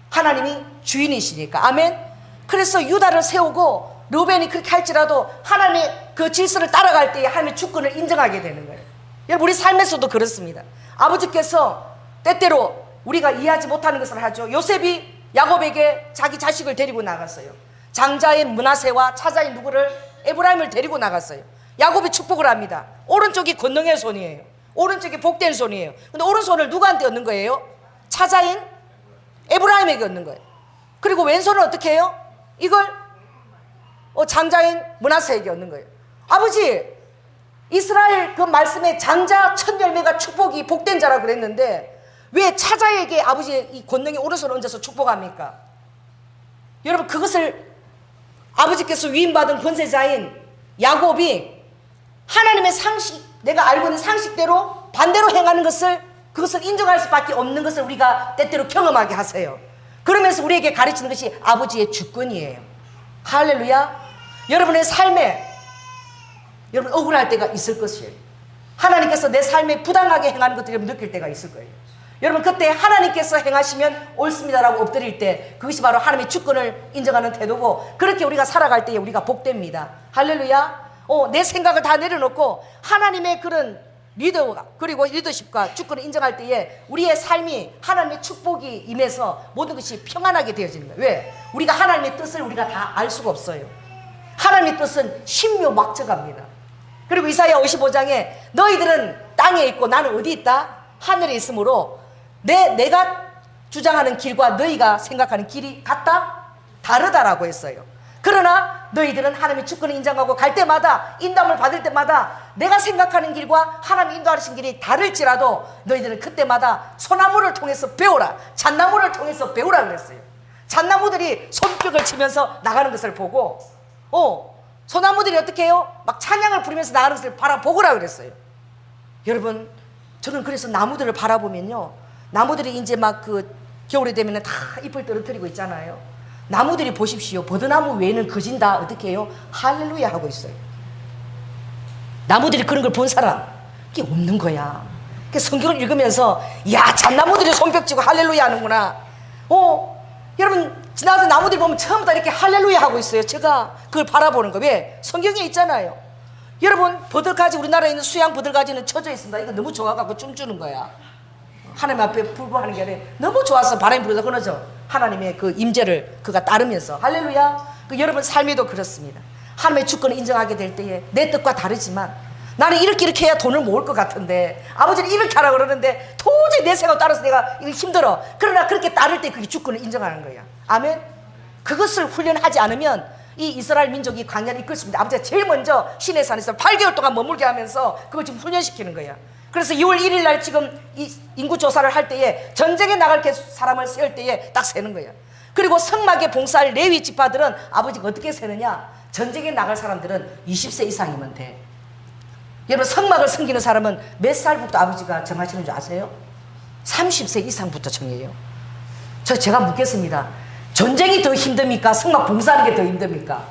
하나님이 주인이시니까. 아멘. 그래서 유다를 세우고 르벤이 그렇게 할지라도 하나님의 그 질서를 따라갈 때에 하나님의 주권을 인정하게 되는 거예요. 여러분 우리 삶에서도 그렇습니다. 아버지께서 때때로 우리가 이해하지 못하는 것을 하죠. 요셉이 야곱에게 자기 자식을 데리고 나갔어요. 장자인 므낫세와 차자인 누구를? 에브라임을 데리고 나갔어요. 야곱이 축복을 합니다. 오른쪽이 권능의 손이에요. 오른쪽이 복된 손이에요. 근데 오른손을 누구한테 얻는 거예요? 차자인 에브라임에게 얻는 거예요. 그리고 왼손을 어떻게 해요? 이걸 장자인 므낫세에게 얻는 거예요. 아버지, 이스라엘 그 말씀에 장자 첫 열매가 축복이 복된 자라고 그랬는데 왜 차자에게 아버지의 이 권능의 오른손을 얹어서 축복합니까? 여러분 그것을 아버지께서 위임받은 권세자인 야곱이 하나님의 상식, 내가 알고 있는 상식대로 반대로 행하는 것을 그것을 인정할 수밖에 없는 것을 우리가 때때로 경험하게 하세요. 그러면서 우리에게 가르치는 것이 아버지의 주권이에요. 할렐루야. 여러분의 삶에 여러분 억울할 때가 있을 것이에요. 하나님께서 내 삶에 부당하게 행하는 것들을 여러분 느낄 때가 있을 거예요. 여러분 그때 하나님께서 행하시면 옳습니다라고 엎드릴 때 그것이 바로 하나님의 주권을 인정하는 태도고 그렇게 우리가 살아갈 때에 우리가 복됩니다. 할렐루야. 내 생각을 다 내려놓고 하나님의 그런 리더가 그리고 리더십과 주권을 인정할 때에 우리의 삶이 하나님의 축복이 임해서 모든 것이 평안하게 되어지는 거예요. 왜? 우리가 하나님의 뜻을 우리가 다 알 수가 없어요. 하나님의 뜻은 신묘막측합니다. 그리고 이사야 55장에 너희들은 땅에 있고 나는 어디 있다? 하늘에 있으므로 내가 주장하는 길과 너희가 생각하는 길이 같다? 다르다라고 했어요. 그러나 너희들은 하나님의 주권을 인정하고 갈 때마다 인도함을 받을 때마다 내가 생각하는 길과 하나님 인도하신 길이 다를지라도 너희들은 그때마다 소나무를 통해서 배우라. 잣나무를 통해서 배우라 그랬어요. 잣나무들이 손뼉을 치면서 나가는 것을 보고 소나무들이 어떻게 해요? 막 찬양을 부르면서 나가는 것을 바라보고라 그랬어요. 여러분 저는 그래서 나무들을 바라보면요, 나무들이 이제 막 그 겨울이 되면 다 잎을 떨어뜨리고 있잖아요. 나무들이 보십시오. 버드나무 외에는 거진 다 어떻게 해요? 할렐루야 하고 있어요. 나무들이 그런 걸 본 사람 이게 없는 거야. 성경을 읽으면서 야 잣나무들이 손뼉치고 할렐루야 하는구나. 여러분 지나가서 나무들 보면 전부 다 이렇게 할렐루야 하고 있어요. 제가 그걸 바라보는 거. 왜? 성경에 있잖아요. 여러분 버들가지, 우리나라에 있는 수양 버들가지는 쳐져 있습니다. 이거 너무 좋아갖고 춤추는 거야. 하나님 앞에 불구하는 게 아니라 너무 좋아서 바람이 불어서 그러죠. 하나님의 그 임재를 그가 따르면서 할렐루야. 여러분 삶에도 그렇습니다. 하나님의 주권을 인정하게 될 때에 내 뜻과 다르지만 나는 이렇게 해야 돈을 모을 것 같은데 아버지는 이렇게 하라 그러는데 도저히 내 생각 따라서 내가 이거 힘들어. 그러나 그렇게 따를 때 그게 주권을 인정하는 거야. 아멘. 그것을 훈련하지 않으면 이 이스라엘 민족이 광야를 이끌습니다. 아버지가 제일 먼저 시내산에서 8개월 동안 머물게 하면서 그걸 지금 훈련시키는 거야. 그래서 2월 1일 날 지금 이 인구 조사를 할 때에 전쟁에 나갈 사람을 세울 때에 딱 세는 거야. 그리고 성막에 봉사할 레위 지파들은 아버지가 어떻게 세느냐? 전쟁에 나갈 사람들은 20세 이상이면 돼. 여러분, 성막을 섬기는 사람은 몇 살부터 아버지가 정하시는 줄 아세요? 30세 이상부터 정해요. 제가 묻겠습니다. 전쟁이 더 힘듭니까? 성막 봉사하는 게 더 힘듭니까?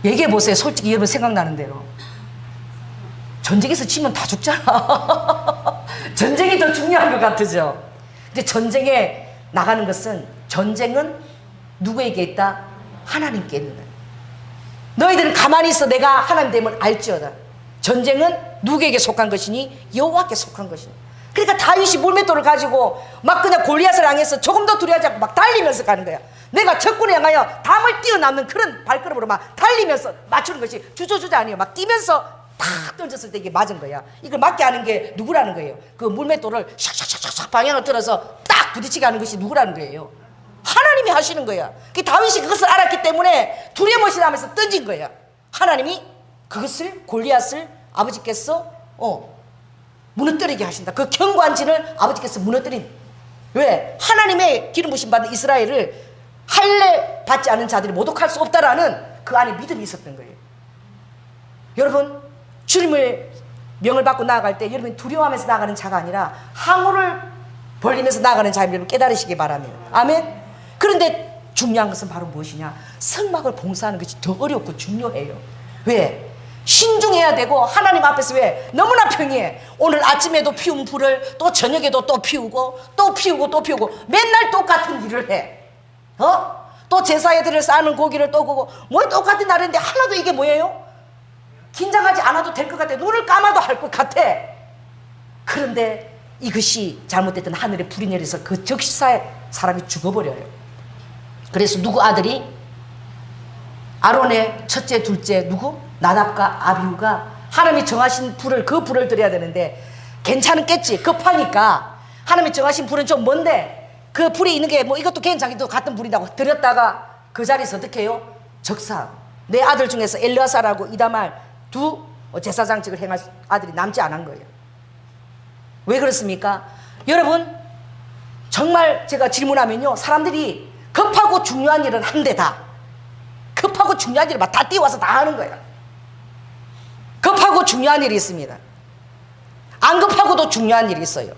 얘기해 보세요. 솔직히 여러분 생각나는 대로. 전쟁에서 지면 다 죽잖아. 전쟁이 더 중요한 것 같으죠? 근데 전쟁에 나가는 것은, 전쟁은 누구에게 있다? 하나님께 있는 거야. 너희들은 가만히 있어. 내가 하나님 되면 알지어다. 전쟁은 누구에게 속한 것이니? 여호와께 속한 것이니. 그러니까 다윗이 물맷돌을 가지고 막 그냥 골리앗을 향해서 조금 더 두려워하지 않고 막 달리면서 가는 거야. 내가 적군에 향하여 담을 뛰어넘는 그런 발걸음으로 막 달리면서 맞추는 것이 주저주저 아니에요. 막 뛰면서 탁 던졌을 때 이게 맞은 거야. 이걸 맞게 하는 게 누구라는 거예요? 그 물맷돌을 샥샥샥샥 방향을 틀어서 딱 부딪히게 하는 것이 누구라는 거예요? 하나님이 하시는 거야. 그 다윗이 그것을 알았기 때문에 두려움을 하면서 던진 거야. 하나님이 그것을, 골리앗을 아버지께서 무너뜨리게 하신다. 그 경관진을 아버지께서 무너뜨린. 왜? 하나님의 기름 부심 받은 이스라엘을 할례 받지 않은 자들이 모독할 수 없다라는 그 안에 믿음이 있었던 거예요. 여러분, 주님을 명을 받고 나아갈 때 여러분이 두려워하면서 나아가는 자가 아니라 항우를 벌리면서 나아가는 자임을 여러분 깨달으시기 바랍니다. 아멘. 그런데 중요한 것은 바로 무엇이냐? 성막을 봉사하는 것이 더 어렵고 중요해요. 왜? 신중해야 되고, 하나님 앞에서 왜? 너무나 평이해. 오늘 아침에도 피운 불을 또 저녁에도 또 피우고 또 피우고 또 피우고 맨날 똑같은 일을 해. 또 제사에들을 쌓는 고기를 또 구고 뭐 똑같은 날인데 하나도 이게 뭐예요? 긴장하지 않아도 될 것 같아. 눈을 감아도 할 것 같아. 그런데 이것이 잘못됐던 하늘의 불이 내려서 그 적시사에 사람이 죽어버려요. 그래서 누구 아들이? 아론의 첫째 둘째 누구? 나답과 아비후가 하나님이 정하신 불을, 그 불을 드려야 되는데 괜찮겠지. 급하니까 하나님이 정하신 불은 좀 먼데 그 불이 있는 게 뭐 이것도 괜찮기도 같은 불이라고 드렸다가 그 자리에서 어떻게 해요? 적사. 내 아들 중에서 엘르아살하고 이다말 두 제사장직을 행할 아들이 남지 않은 거예요. 왜 그렇습니까? 여러분, 정말 제가 질문하면요, 사람들이 급하고 중요한 일은 한데 다 급하고 중요한 일을 막 다 띄워서 다 하는 거야. 급하고 중요한 일이 있습니다. 안 급하고도 중요한 일이 있어요.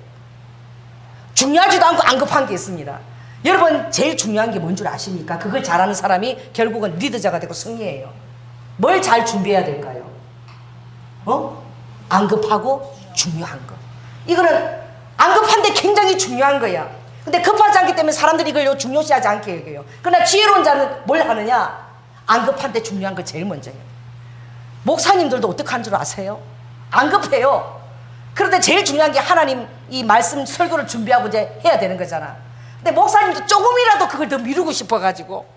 중요하지도 않고 안 급한 게 있습니다. 여러분, 제일 중요한 게 뭔 줄 아십니까? 그걸 잘하는 사람이 결국은 리더자가 되고 승리해요. 뭘 잘 준비해야 될까요? 안 급하고 중요한 거. 이거는 안 급한데 굉장히 중요한 거야. 근데 급하지 않기 때문에 사람들이 이걸 중요시하지 않게 여겨요. 그러나 지혜로운 자는 뭘 하느냐? 안 급한데 중요한 거 제일 먼저 해요. 목사님들도 어떻게 하는 줄 아세요? 안 급해요. 그런데 제일 중요한 게 하나님 이 말씀 설교를 준비하고 이제 해야 되는 거잖아. 근데 목사님도 조금이라도 그걸 더 미루고 싶어가지고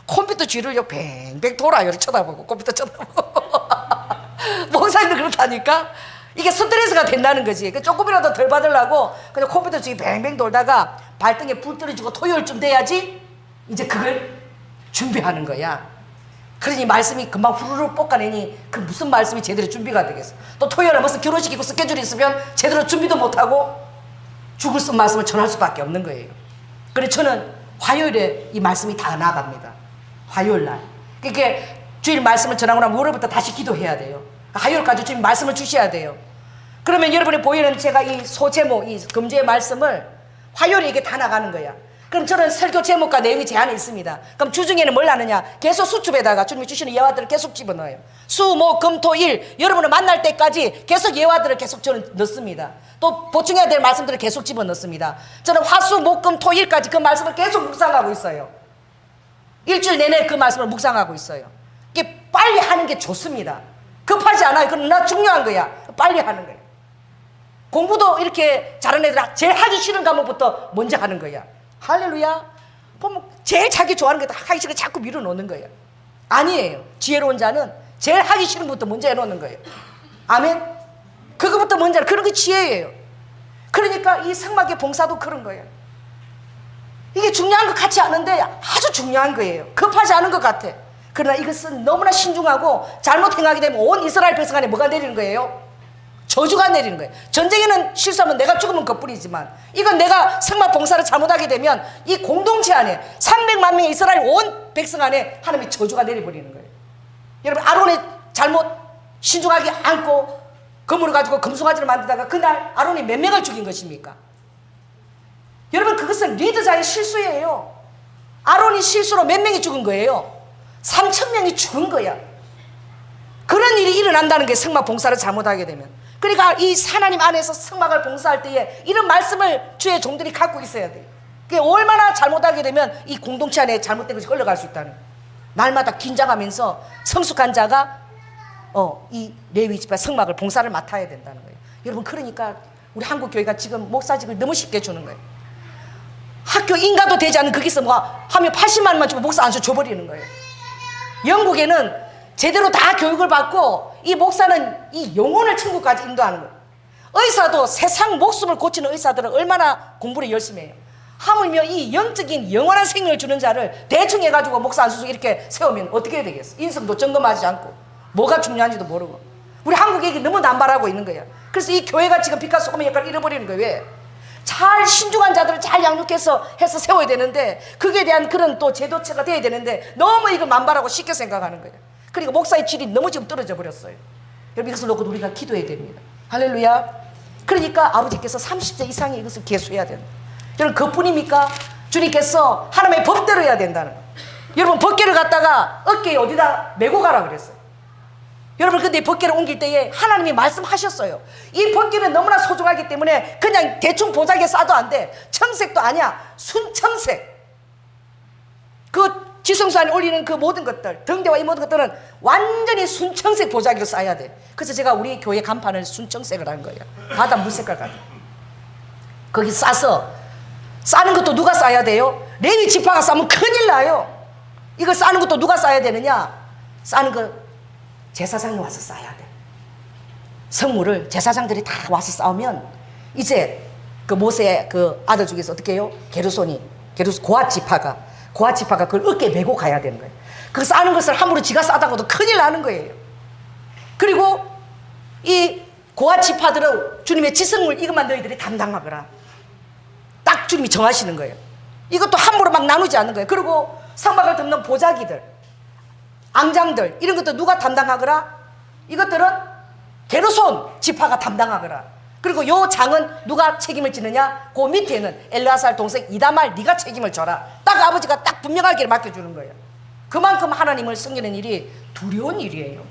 컴퓨터 뒤를 뱅뱅 돌아요. 이렇게 쳐다보고 컴퓨터 쳐다보고 목사님도 그렇다니까. 이게 스트레스가 된다는 거지. 조금이라도 덜 받으려고 그냥 컴퓨터 뒤에 뱅뱅 돌다가 발등에 불 떨어지고 토요일쯤 돼야지 이제 그걸 준비하는 거야. 그러니 말씀이 금방 후루룩 볶아내니 그 무슨 말씀이 제대로 준비가 되겠어. 또 토요일에 무슨 결혼식 있고 스케줄이 있으면 제대로 준비도 못하고 죽을 쓴 말씀을 전할 수밖에 없는 거예요. 그래서 저는 화요일에 이 말씀이 다 나갑니다. 화요일날. 그러니까 주일 말씀을 전하고 나면 월요일부터 다시 기도해야 돼요. 화요일까지 주님 말씀을 주셔야 돼요. 그러면 여러분이 보이는 제가 이 소제목, 이 금주의 말씀을 화요일에 이게 다 나가는 거야. 그럼 저는 설교 제목과 내용이 제한이 있습니다. 그럼 주중에는 뭘 하느냐? 계속 수첩에다가 주님이 주시는 예화들을 계속 집어넣어요. 수, 목, 금, 토, 일 여러분을 만날 때까지 계속 예화들을 계속 저는 넣습니다. 또 보충해야 될 말씀들을 계속 집어넣습니다. 저는 화, 수, 목, 금, 토, 일까지 그 말씀을 계속 묵상하고 있어요. 일주일 내내 그 말씀을 묵상하고 있어요. 이게 빨리 하는 게 좋습니다. 급하지 않아요. 그러나 중요한 거야. 빨리 하는 거야. 공부도 이렇게 잘하는 애들 제일 하기 싫은 과목부터 먼저 하는 거야. 할렐루야. 보면 제일 자기 좋아하는 거 하기 싫은 거 자꾸 밀어놓는 거예요. 아니에요. 지혜로운 자는 제일 하기 싫은 것부터 먼저 해놓는 거예요. 아멘. 그거부터 먼저, 그런 게 지혜예요. 그러니까 이 성막의 봉사도 그런 거예요. 이게 중요한 것 같지 않은데 아주 중요한 거예요. 급하지 않은 것 같아. 그러나 이것은 너무나 신중하고 잘못 행하게 되면 온 이스라엘 백성 안에 뭐가 내리는 거예요? 저주가 내리는 거예요. 전쟁에는 실수하면 내가 죽으면 그뿐이지만 이건 내가 성막 봉사를 잘못하게 되면 이 공동체 안에 300만 명의 이스라엘 온 백성 안에 하나님의 저주가 내려버리는 거예요. 여러분, 아론의 잘못 신중하게 안고 금으로 가지고 금송아지를 만들다가 그날 아론이 몇 명을 죽인 것입니까? 여러분, 그것은 리더자의 실수예요. 아론이 실수로 몇 명이 죽은 거예요? 3,000명이 죽은 거야. 그런 일이 일어난다는 게 성막 봉사를 잘못하게 되면. 그러니까 이 하나님 안에서 성막을 봉사할 때에 이런 말씀을 주의 종들이 갖고 있어야 돼요. 그게 얼마나 잘못하게 되면 이 공동체 안에 잘못된 것이 흘러갈 수 있다는 거예요. 날마다 긴장하면서 성숙한 자가 이 레위 지파 성막을 봉사를 맡아야 된다는 거예요. 여러분, 그러니까 우리 한국 교회가 지금 목사직을 너무 쉽게 주는 거예요. 학교 인가도 되지 않은 거기서 뭐 하면 80만 원만 주고 목사 안수 줘버리는 거예요. 영국에는 제대로 다 교육을 받고 이 목사는 이 영혼을 천국까지 인도하는 거예요. 의사도 세상 목숨을 고치는 의사들은 얼마나 공부를 열심히 해요. 하물며 이 영적인 영원한 생명을 주는 자를 대충 해가지고 목사 안수 이렇게 세우면 어떻게 해야 되겠어? 인성도 점검하지 않고 뭐가 중요한지도 모르고. 우리 한국이 너무 남발하고 있는 거예요. 그래서 이 교회가 지금 빛과 소금의 역할을 잃어버리는 거예요. 왜? 잘 신중한 자들을 잘 양육해서 해서 세워야 되는데 그게 대한 그런 또 제도체가 돼야 되는데 너무 이걸 만발하고 쉽게 생각하는 거예요. 그리고 목사의 질이 너무 지금 떨어져 버렸어요. 여러분, 이것을 놓고 우리가 기도해야 됩니다. 할렐루야. 그러니까 아버지께서 30세 이상의 이것을 계수해야 된다. 여러분, 그뿐입니까? 주님께서 하나님의 법대로 해야 된다는 거예요. 여러분, 법궤를 갖다가 어깨에 어디다 메고 가라 그랬어요. 여러분, 근데 법궤를 옮길 때에 하나님이 말씀하셨어요. 이 법궤는 너무나 소중하기 때문에 그냥 대충 보자기에 싸도 안 돼. 청색도 아니야. 순청색. 그 지성소 안에 올리는 그 모든 것들, 등대와 이 모든 것들은 완전히 순청색 보자기로 싸야 돼. 그래서 제가 우리 교회 간판을 순청색을 한 거예요. 바다 물색깔 같은. 거기 싸서, 싸는 것도 누가 싸야 돼요? 레위 지파가 싸면 큰일 나요. 이거 싸는 것도 누가 싸야 되느냐? 싸는 거 제사장이 와서 싸야 돼. 성물을 제사장들이 다 와서 싸우면 이제 그 모세의 그 아들 중에서 어떻게 해요? 게르손 고핫 지파가 그걸 어깨에 메고 가야 되는 거예요. 그 싸는 것을 함부로 지가 싸다고도 큰일 나는 거예요. 그리고 이 고핫 지파들은 주님의 지성물 이것만 너희들이 담당하거라. 딱 주님이 정하시는 거예요. 이것도 함부로 막 나누지 않는 거예요. 그리고 성막을 덮는 보자기들, 앙장들 이런 것도 누가 담당하거라? 이것들은 게르손 지파가 담당하거라. 그리고 요 장은 누가 책임을 지느냐? 그 밑에는 엘르아살 동생 이다말 네가 책임을 져라. 딱 아버지가 딱 분명하게 맡겨주는 거예요. 그만큼 하나님을 섬기는 일이 두려운 일이에요.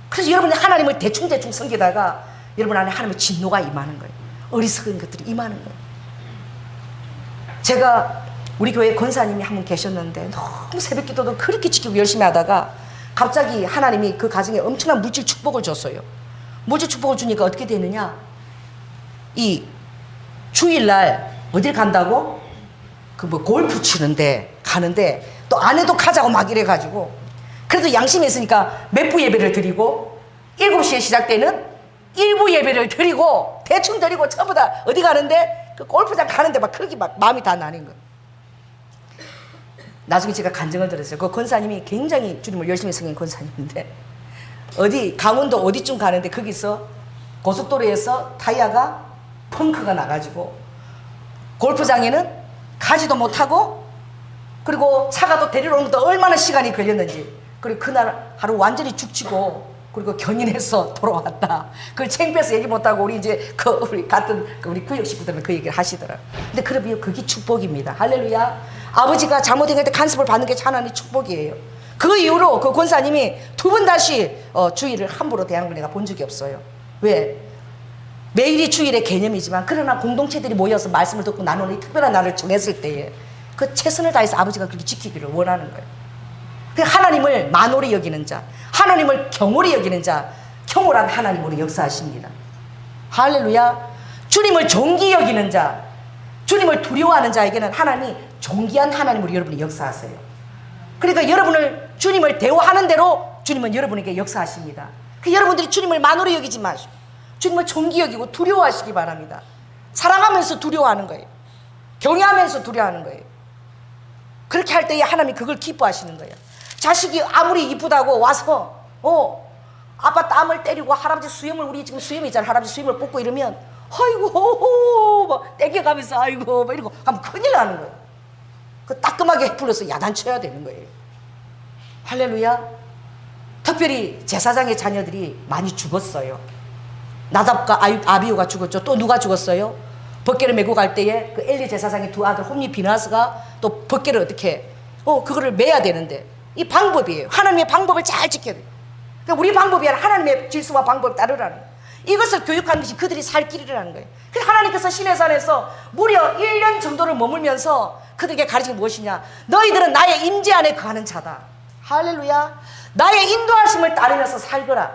그래서 여러분이 하나님을 대충 섬기다가 여러분 안에 하나님의 진노가 임하는 거예요. 어리석은 것들이 임하는 거예요. 제가 우리 교회 권사님이 한 분 계셨는데 너무 새벽 기도도 그렇게 지키고 열심히 하다가 갑자기 하나님이 그 가정에 엄청난 물질 축복을 줬어요. 물질 축복을 주니까 어떻게 되느냐? 이 주일날 어딜 간다고? 그 뭐 골프 치는데 가는데 또 아내도 가자고 막 이래가지고 그래도 양심이 있으니까 몇 부 예배를 드리고 7시에 시작되는 1부 예배를 드리고 대충 드리고 전부 다 어디 가는데 그 골프장 가는데 막 그렇게 막 마음이 다 나는 거예요. 나중에 제가 간증을 들었어요. 그 권사님이 굉장히 주님을 열심히 섬긴 권사님인데 어디 강원도 어디쯤 가는데 거기서 고속도로에서 타이어가 펑크가 나가지고 골프장에는 가지도 못하고 그리고 차가 또 데리러 오는 것도 얼마나 시간이 걸렸는지 그리고 그날 하루 완전히 죽치고 그리고 견인해서 돌아왔다. 그걸 창피해서 얘기 못하고 우리 이제 우리 같은 우리 구역 식구들은 그 얘기를 하시더라고요. 근데 그러면 그게 축복입니다. 할렐루야. 아버지가 잘못한 때 간섭을 받는 게 하나님의 축복이에요. 그 이후로 그 권사님이 두 번 다시 주일을 함부로 대하는 걸 내가 본 적이 없어요. 왜? 매일이 주일의 개념이지만 그러나 공동체들이 모여서 말씀을 듣고 나누는 이 특별한 날을 정했을 때에 그 최선을 다해서 아버지가 그렇게 지키기를 원하는 거예요. 하나님을 만홀히 여기는 자, 하나님을 경홀히 여기는 자, 경홀한 하나님으로 역사하십니다. 할렐루야. 주님을 존귀 여기는 자, 주님을 두려워하는 자에게는 하나님이 존귀한 하나님으로 여러분이 역사하세요. 그러니까 여러분을 주님을 대우하는 대로 주님은 여러분에게 역사하십니다. 그 여러분들이 주님을 만홀히 여기지 마시고 주님을 존귀 여기고 두려워하시기 바랍니다. 사랑하면서 두려워하는 거예요. 경외하면서 두려워하는 거예요. 그렇게 할 때에 하나님이 그걸 기뻐하시는 거예요. 자식이 아무리 이쁘다고 와서 아빠 땀을 때리고 할아버지 수염을, 우리 지금 수염이잖아, 할아버지 수염을 뽑고 이러면 아이고 막 땡겨가면서 아이고 막 이러고 하면 큰일 나는 거예요. 그 따끔하게 불러서 야단쳐야 되는 거예요. 할렐루야. 특별히 제사장의 자녀들이 많이 죽었어요. 나답과 아비후가 죽었죠. 또 누가 죽었어요? 벗개를 메고 갈 때에 그 엘리 제사장의 두 아들 홈니 비나스가 또 벗개를 어떻게 그거를 메야 되는데, 이 방법이에요. 하나님의 방법을 잘 지켜야 돼요. 그러니까 우리 방법이 아니라 하나님의 질서와 방법을 따르라는 거예요. 이것을 교육하는 것이 그들이 살 길이라는 거예요. 그래서 하나님께서 시내산에서 무려 1년 정도를 머물면서 그들에게 가르친 게 무엇이냐? 너희들은 나의 임재 안에 거하는 자다. 할렐루야. 나의 인도하심을 따르면서 살거라.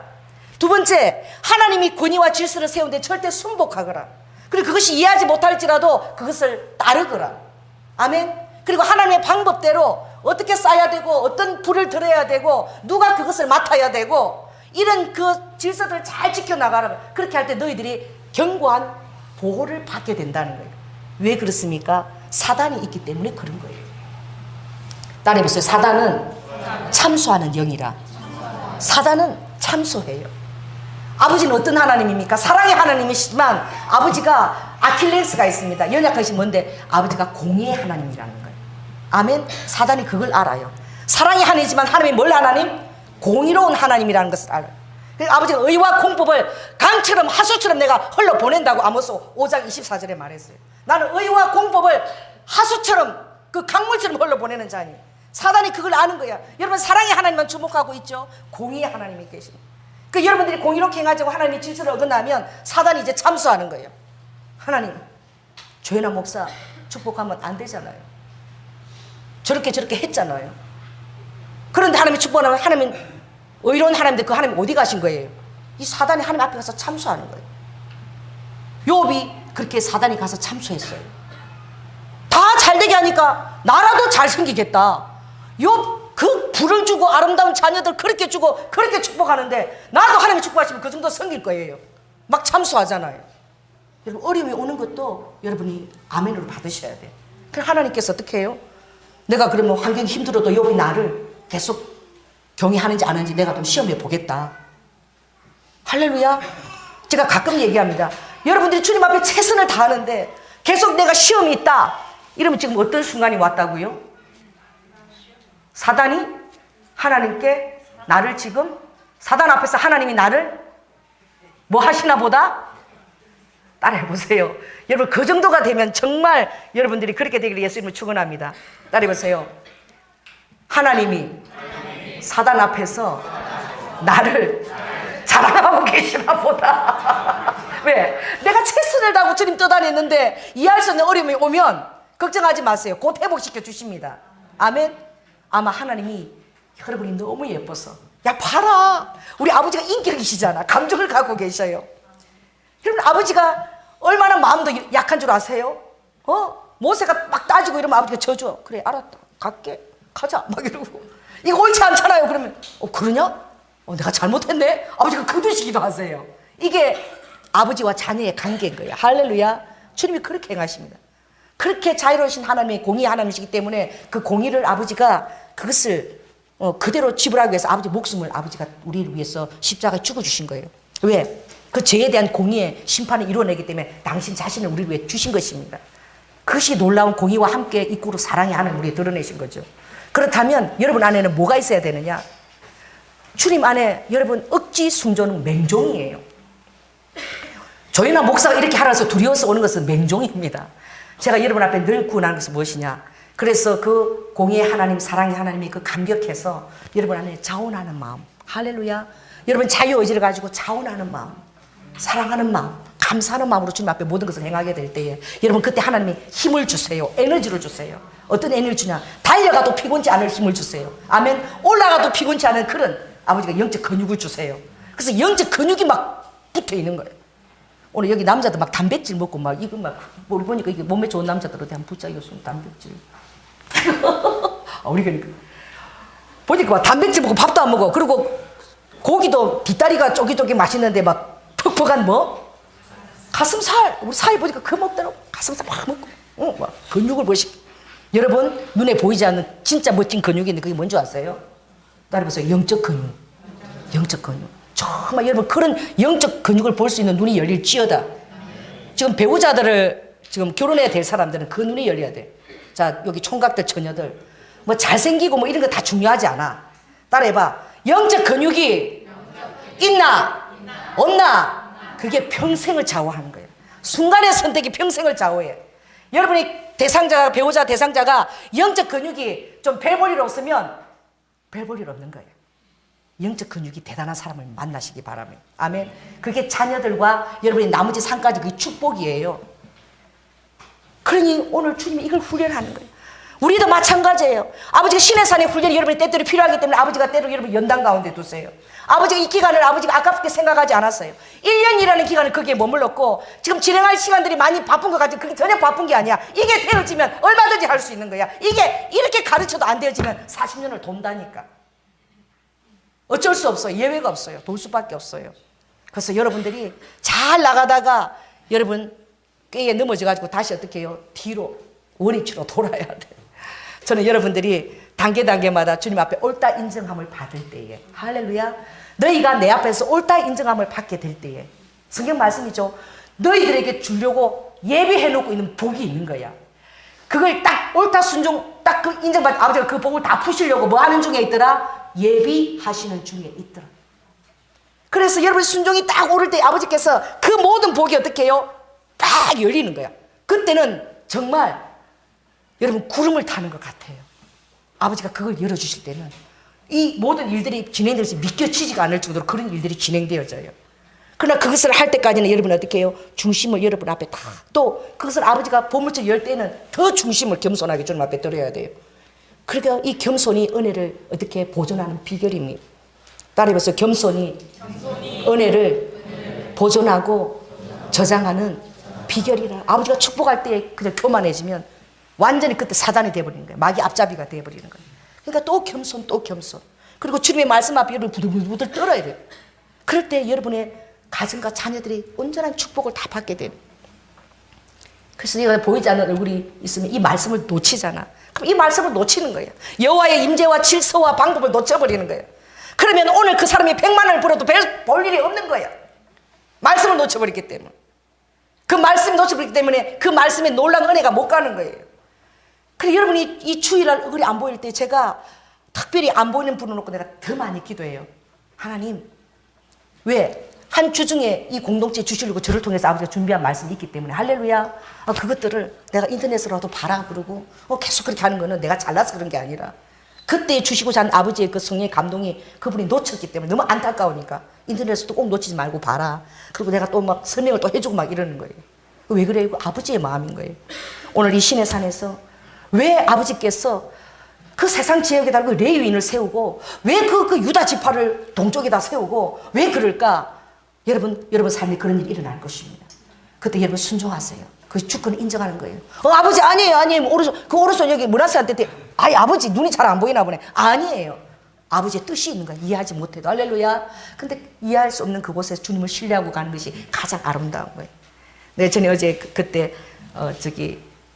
두 번째, 하나님이 권위와 질서를 세우는데 절대 순복하거라. 그리고 그것이 이해하지 못할지라도 그것을 따르거라. 아멘. 그리고 하나님의 방법대로 어떻게 쌓아야 되고 어떤 불을 들어야 되고 누가 그것을 맡아야 되고 이런 그 질서들을 잘 지켜나가라. 그렇게 할 때 너희들이 견고한 보호를 받게 된다는 거예요. 왜 그렇습니까? 사단이 있기 때문에 그런 거예요. 따라해보세요. 사단은 참소하는 영이라. 사단은 참소해요. 아버지는 어떤 하나님입니까? 사랑의 하나님이시지만 아버지가 아킬레스가 있습니다. 연약한 것이 뭔데? 아버지가 공의의 하나님이라는 거예요. 아멘. 사단이 그걸 알아요. 사랑의 하나님이지만 하나님이 뭘 하나님? 공의로운 하나님이라는 것을 알아요. 그래서 아버지가 의와 공법을 강처럼 하수처럼 내가 흘러 보낸다고 아모스 5장 24절에 말했어요. 나는 의와 공법을 하수처럼 그 강물처럼 흘러 보내는 자니. 사단이 그걸 아는 거야. 여러분, 사랑의 하나님만 주목하고 있죠. 공의의 하나님이 계십니다. 그 여러분들이 공의롭게 행하자고 하나님의 질서를 어긋나면 사단이 이제 참수하는 거예요. 하나님, 조현아 목사 축복하면 안 되잖아요. 저렇게 했잖아요. 그런데 하나님이 축복하면 하나님은 의로운 하나님인데 그 하나님 어디 가신 거예요? 이 사단이 하나님 앞에 가서 참수하는 거예요. 욥이 그렇게 사단이 가서 참수했어요. 다 잘되게 하니까 나라도 잘생기겠다. 욥 그 불을 주고 아름다운 자녀들 그렇게 주고 그렇게 축복하는데 나도 하나님이 축복하시면 그 정도 섬길 거예요. 막 참수하잖아요. 여러분, 어려움이 오는 것도 여러분이 아멘으로 받으셔야 돼요. 그럼 하나님께서 어떻게 해요? 내가 그러면 환경이 힘들어도 욥이 나를 계속 경외하는지 안 하는지 내가 좀 시험해 보겠다. 할렐루야. 제가 가끔 얘기합니다. 여러분들이 주님 앞에 최선을 다하는데 계속 내가 시험이 있다 이러면 지금 어떤 순간이 왔다고요? 사단이 하나님께 나를 지금 사단 앞에서 하나님이 나를 뭐 하시나 보다? 따라해보세요. 여러분, 그 정도가 되면 정말 여러분들이 그렇게 되기를 예수님을 축원합니다. 따라해보세요. 하나님이 사단 앞에서 나를 자랑하고 계시나 보다. 왜? 내가 최선을 다하고 주님 떠다녔는데 이해할 수 없는 어려움이 오면 걱정하지 마세요. 곧 회복시켜 주십니다. 아멘. 아마 하나님이 여러분이 너무 예뻐서, 야 봐라, 우리 아버지가 인격이시잖아. 감정을 갖고 계셔요. 여러분, 아버지가 얼마나 마음도 약한 줄 아세요? 모세가 막 따지고 이러면 아버지가 져줘. 그래, 알았다, 갈게, 가자 막 이러고. 이거 옳지 않잖아요. 그러면 그러냐? 내가 잘못했네. 아버지가 거두시기도 하세요. 이게 아버지와 자녀의 관계인 거예요. 할렐루야. 주님이 그렇게 행하십니다. 그렇게 자유로우신 하나님의 공의 하나님이시기 때문에 그 공의를 아버지가 그것을 그대로 지불하기 위해서 아버지 목숨을 아버지가 우리를 위해서 십자가에 죽어주신 거예요. 왜? 그 죄에 대한 공의의 심판을 이루어내기 때문에 당신 자신을 우리를 위해 주신 것입니다. 그것이 놀라운 공의와 함께 이꾸로 사랑의 하나님을 우리에 드러내신 거죠. 그렇다면 여러분 안에는 뭐가 있어야 되느냐? 주님 안에 여러분 억지 순종은 맹종이에요. 조연아 목사가 이렇게 하라서 두려워서 오는 것은 맹종입니다. 제가 여러분 앞에 늘 구원하는 것은 무엇이냐? 그래서 그 공의의 하나님, 사랑의 하나님이 그 감격해서 여러분 안에 자원하는 마음, 할렐루야. 여러분 자유의지를 가지고 자원하는 마음, 사랑하는 마음, 감사하는 마음으로 주님 앞에 모든 것을 행하게 될 때에 여러분 그때 하나님이 힘을 주세요. 에너지를 주세요. 어떤 에너지를 주냐? 달려가도 피곤치 않을 힘을 주세요. 아멘. 올라가도 피곤치 않은 그런 아버지가 영적 근육을 주세요. 그래서 영적 근육이 막 붙어 있는 거예요. 오늘 여기 남자들 막 단백질 먹고 막 이거 막 우리 보니까 이게 몸에 좋은 남자들한테 한번 붙잡았으면 단백질. 우리 그러니까 보니까 막 단백질 먹고 밥도 안 먹어. 그리고 고기도 뒷다리가 쪼깃쪼깃 맛있는데 막 퍽퍽한 뭐 가슴살. 우리 사이 보니까 그 먹더라고. 가슴살 막 먹고 막 근육을 보시. 여러분 눈에 보이지 않는 진짜 멋진 근육이 있는데 그게 뭔지 아세요? 따라해보세요. 영적 근육. 영적 근육. 정말 여러분 그런 영적 근육을 볼 수 있는 눈이 열릴지어다. 지금 배우자들을 지금 결혼해야 될 사람들은 그 눈이 열려야 돼. 자, 여기 총각들 처녀들 뭐 잘생기고 뭐 이런 거 다 중요하지 않아. 따라해봐. 영적 근육이 있나 없나 그게 평생을 좌우하는 거예요. 순간의 선택이 평생을 좌우해. 여러분이 대상자가 배우자 대상자가 영적 근육이 좀 별 볼 일 없으면 별 볼 일 없는 거예요. 영적 근육이 대단한 사람을 만나시기 바랍니다. 아멘. 그게 자녀들과 여러분의 나머지 삶까지 그게 축복이에요. 그러니 오늘 주님이 이걸 훈련하는 거예요. 우리도 마찬가지예요. 아버지가 신의 산의 훈련이 여러분의 때때로 필요하기 때문에 아버지가 때로 여러분 연단 가운데 두세요. 아버지가 이 기간을 아버지가 아깝게 생각하지 않았어요. 1년이라는 기간을 거기에 머물렀고 지금 진행할 시간들이 많이 바쁜 것 같지만 그게 전혀 바쁜 게 아니야. 이게 되어지면 얼마든지 할 수 있는 거야. 이게 이렇게 가르쳐도 안 되어지면 40년을 돈다니까. 어쩔 수 없어요. 예외가 없어요. 돌 수밖에 없어요. 그래서 여러분들이 잘 나가다가 여러분 꾀에 넘어져가지고 다시 어떻게 해요? 뒤로 원위치로 돌아야 돼. 저는 여러분들이 단계마다 주님 앞에 옳다 인정함을 받을 때에 할렐루야 너희가 내 앞에서 옳다 인정함을 받게 될 때에 성경 말씀이죠. 너희들에게 주려고 예비해 놓고 있는 복이 있는 거야. 그걸 딱 옳다 순종 딱 그 인정받 아버지가 그 복을 다 푸시려고 뭐 하는 중에 있더라? 예비하시는 중에 있더라. 그래서 여러분 순종이 딱 오를 때 아버지께서 그 모든 복이 어떻게 해요? 딱 열리는 거야. 그때는 정말 여러분 구름을 타는 것 같아요. 아버지가 그걸 열어주실 때는 이 모든 일들이 진행되어서 믿겨지지가 않을 정도로 그런 일들이 진행되어져요. 그러나 그것을 할 때까지는 여러분 어떻게 해요? 중심을 여러분 앞에 다 또 그것을 아버지가 보물처럼 열 때는 더 중심을 겸손하게 주님 앞에 드려야 돼요. 그러니까 이 겸손이 은혜를 어떻게 보존하는 비결입니다. 따라해보세요. 겸손이 은혜를 보존하고 저장하는 비결이라. 아버지가 축복할 때 그냥 교만해지면 완전히 그때 사단이 되어버리는 거예요. 마귀 앞잡이가 되어버리는 거예요. 그러니까 또 겸손 또 겸손. 그리고 주님의 말씀 앞에 여러분 부들부들 떨어야 돼요. 그럴 때 여러분의 가정과 자녀들이 온전한 축복을 다 받게 돼요. 그래서 내가 보이지 않는 얼굴이 있으면 이 말씀을 놓치잖아. 그럼 이 말씀을 놓치는 거예요. 여호와의 임재와 질서와 방법을 놓쳐버리는 거예요. 그러면 오늘 그 사람이 100만 원을 벌어도 볼 일이 없는 거예요. 말씀을 놓쳐버렸기 때문에. 그 말씀을 놓쳐버렸기 때문에 그 말씀에 놀란 은혜가 못 가는 거예요. 그래서 여러분이 이 주일날 얼굴이 안 보일 때 제가 특별히 안 보이는 분을 놓고 내가 더 많이 기도해요. 하나님, 왜? 한 주 중에 이 공동체 주시려고 저를 통해서 아버지가 준비한 말씀이 있기 때문에 할렐루야. 그것들을 내가 인터넷으로라도 봐라 그러고 계속 그렇게 하는 거는 내가 잘나서 그런 게 아니라 그때 주시고자 하는 아버지의 그 성령의 감동이 그분이 놓쳤기 때문에 너무 안타까우니까 인터넷에서도 꼭 놓치지 말고 봐라. 그리고 내가 또 막 설명을 또 해주고 막 이러는 거예요. 왜 그래요? 이거 아버지의 마음인 거예요. 오늘 이 신의 산에서 왜 아버지께서 그 세상 지역에다 그 레위인을 세우고 왜 그 유다 지파를 동쪽에다 세우고 왜 그럴까? 여러분 삶에 그런 일이 일어날 것입니다. 그때 여러분 순종하세요. 그 주권을 인정하는 거예요. 아버지 아니에요. 그 오른손 여기 문하세한테 아버지 눈이 잘 안 보이나 보네. 아니에요. 아버지의 뜻이 있는 거야. 이해하지 못해도. 할렐루야. 근데 이해할 수 없는 그곳에서 주님을 신뢰하고 가는 것이 가장 아름다운 거예요. 네, 저는 어제 그때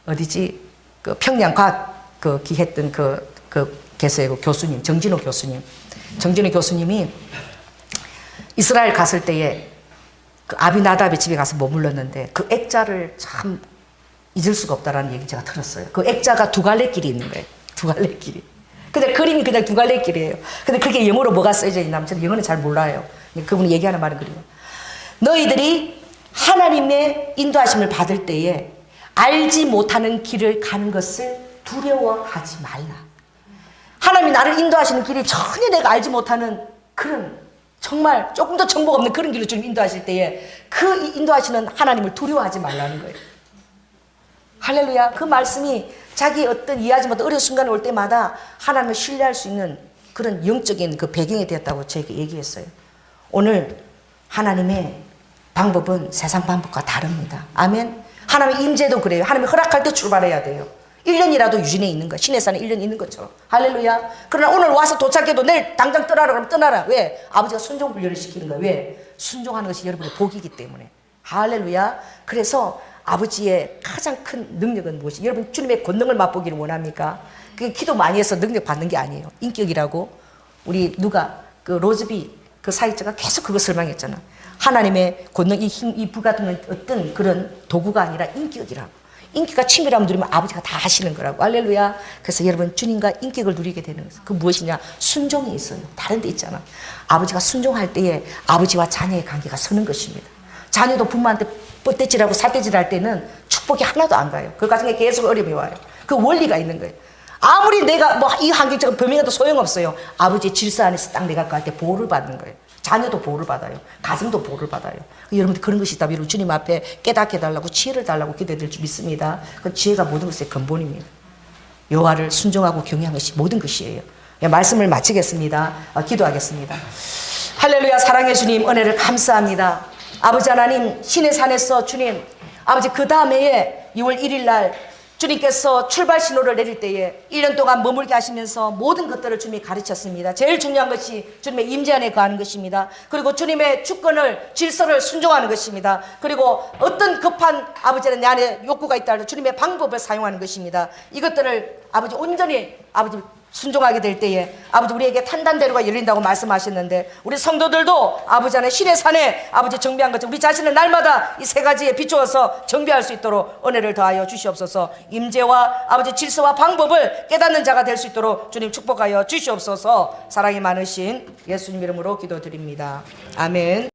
어디지? 그 평양과학 그 기했던 그 계세요. 교수님 정진호 교수님이 이스라엘 갔을 때에 그 아비나답의 집에 가서 머물렀는데 그 액자를 참 잊을 수가 없다라는 얘기 제가 들었어요. 그 액자가 두 갈래 길이 있는 거예요. 두 갈래 길이. 근데 그림이 그냥 두 갈래 길이에요. 근데 그게 영어로 뭐가 써져 있냐면 저는 영어는 잘 몰라요. 그분이 얘기하는 말은 그래요. 너희들이 하나님의 인도하심을 받을 때에 알지 못하는 길을 가는 것을 두려워하지 말라. 하나님이 나를 인도하시는 길이 전혀 내가 알지 못하는 그런 정말 조금 더 정보가 없는 그런 길로 주님 인도하실 때에 그 인도하시는 하나님을 두려워하지 말라는 거예요. 할렐루야. 그 말씀이 자기 어떤 이해하지 못한 어려운 순간이 올 때마다 하나님을 신뢰할 수 있는 그런 영적인 그 배경이 되었다고 저에게 얘기했어요. 오늘 하나님의 방법은 세상 방법과 다릅니다. 아멘. 하나님의 임재도 그래요. 하나님이 허락할 때 출발해야 돼요. 1년이라도 유진에 있는 거야. 신의 산에 1년 있는 것처럼. 할렐루야. 그러나 오늘 와서 도착해도 내일 당장 떠나라 그러면 떠나라. 왜? 아버지가 순종 훈련을 시키는 거야. 왜? 순종하는 것이 여러분의 복이기 때문에. 할렐루야. 그래서 아버지의 가장 큰 능력은 무엇이? 여러분 주님의 권능을 맛보기를 원합니까? 그게 기도 많이 해서 능력 받는 게 아니에요. 인격이라고. 우리 누가 그 로즈비 그 사역자가 계속 그거 설명했잖아. 하나님의 권능, 이 힘, 이 부 같은 건 어떤 그런 도구가 아니라 인격이라고. 인격과 친밀함을 누리면 아버지가 다 하시는 거라고. 할렐루야. 그래서 여러분 주님과 인격을 누리게 되는 거예요. 그 무엇이냐? 순종이 있어요. 다른 데 있잖아. 아버지가 순종할 때에 아버지와 자녀의 관계가 서는 것입니다. 자녀도 부모한테 뻗대질하고 살대질할 때는 축복이 하나도 안 가요. 그 과정에 계속 어려움이 와요. 그 원리가 있는 거예요. 아무리 내가 뭐 이 환경적으로 범행해도 소용없어요. 아버지의 질서 안에서 딱 내가 갈 때 보호를 받는 거예요. 자녀도 보호를 받아요. 가정도 보호를 받아요. 여러분들 그런 것이 있다면 주님 앞에 깨닫게 해달라고 지혜를 달라고 기도해드릴 줄 믿습니다. 그 지혜가 모든 것의 근본입니다. 여호와를 순종하고 경외한 것이 모든 것이에요. 말씀을 마치겠습니다. 기도하겠습니다. 할렐루야. 사랑의 주님 은혜를 감사합니다. 아버지 하나님 신의 산에서 주님 아버지 그 다음 해에 6월 1일 날 주님께서 출발 신호를 내릴 때에 1년 동안 머물게 하시면서 모든 것들을 주님이 가르쳤습니다. 제일 중요한 것이 주님의 임재 안에 거하는 것입니다. 그리고 주님의 주권을 질서를 순종하는 것입니다. 그리고 어떤 급한 아버지는 내 안에 욕구가 있다 해도 주님의 방법을 사용하는 것입니다. 이것들을 아버지 온전히 아버지 순종하게 될 때에 아버지 우리에게 탄단대로가 열린다고 말씀하셨는데 우리 성도들도 아버지 안에 신의 산에 아버지 정비한 것처럼 우리 자신을 날마다 이 세 가지에 비추어서 정비할 수 있도록 은혜를 더하여 주시옵소서. 임재와 아버지 질서와 방법을 깨닫는 자가 될 수 있도록 주님 축복하여 주시옵소서. 사랑이 많으신 예수님 이름으로 기도드립니다. 아멘.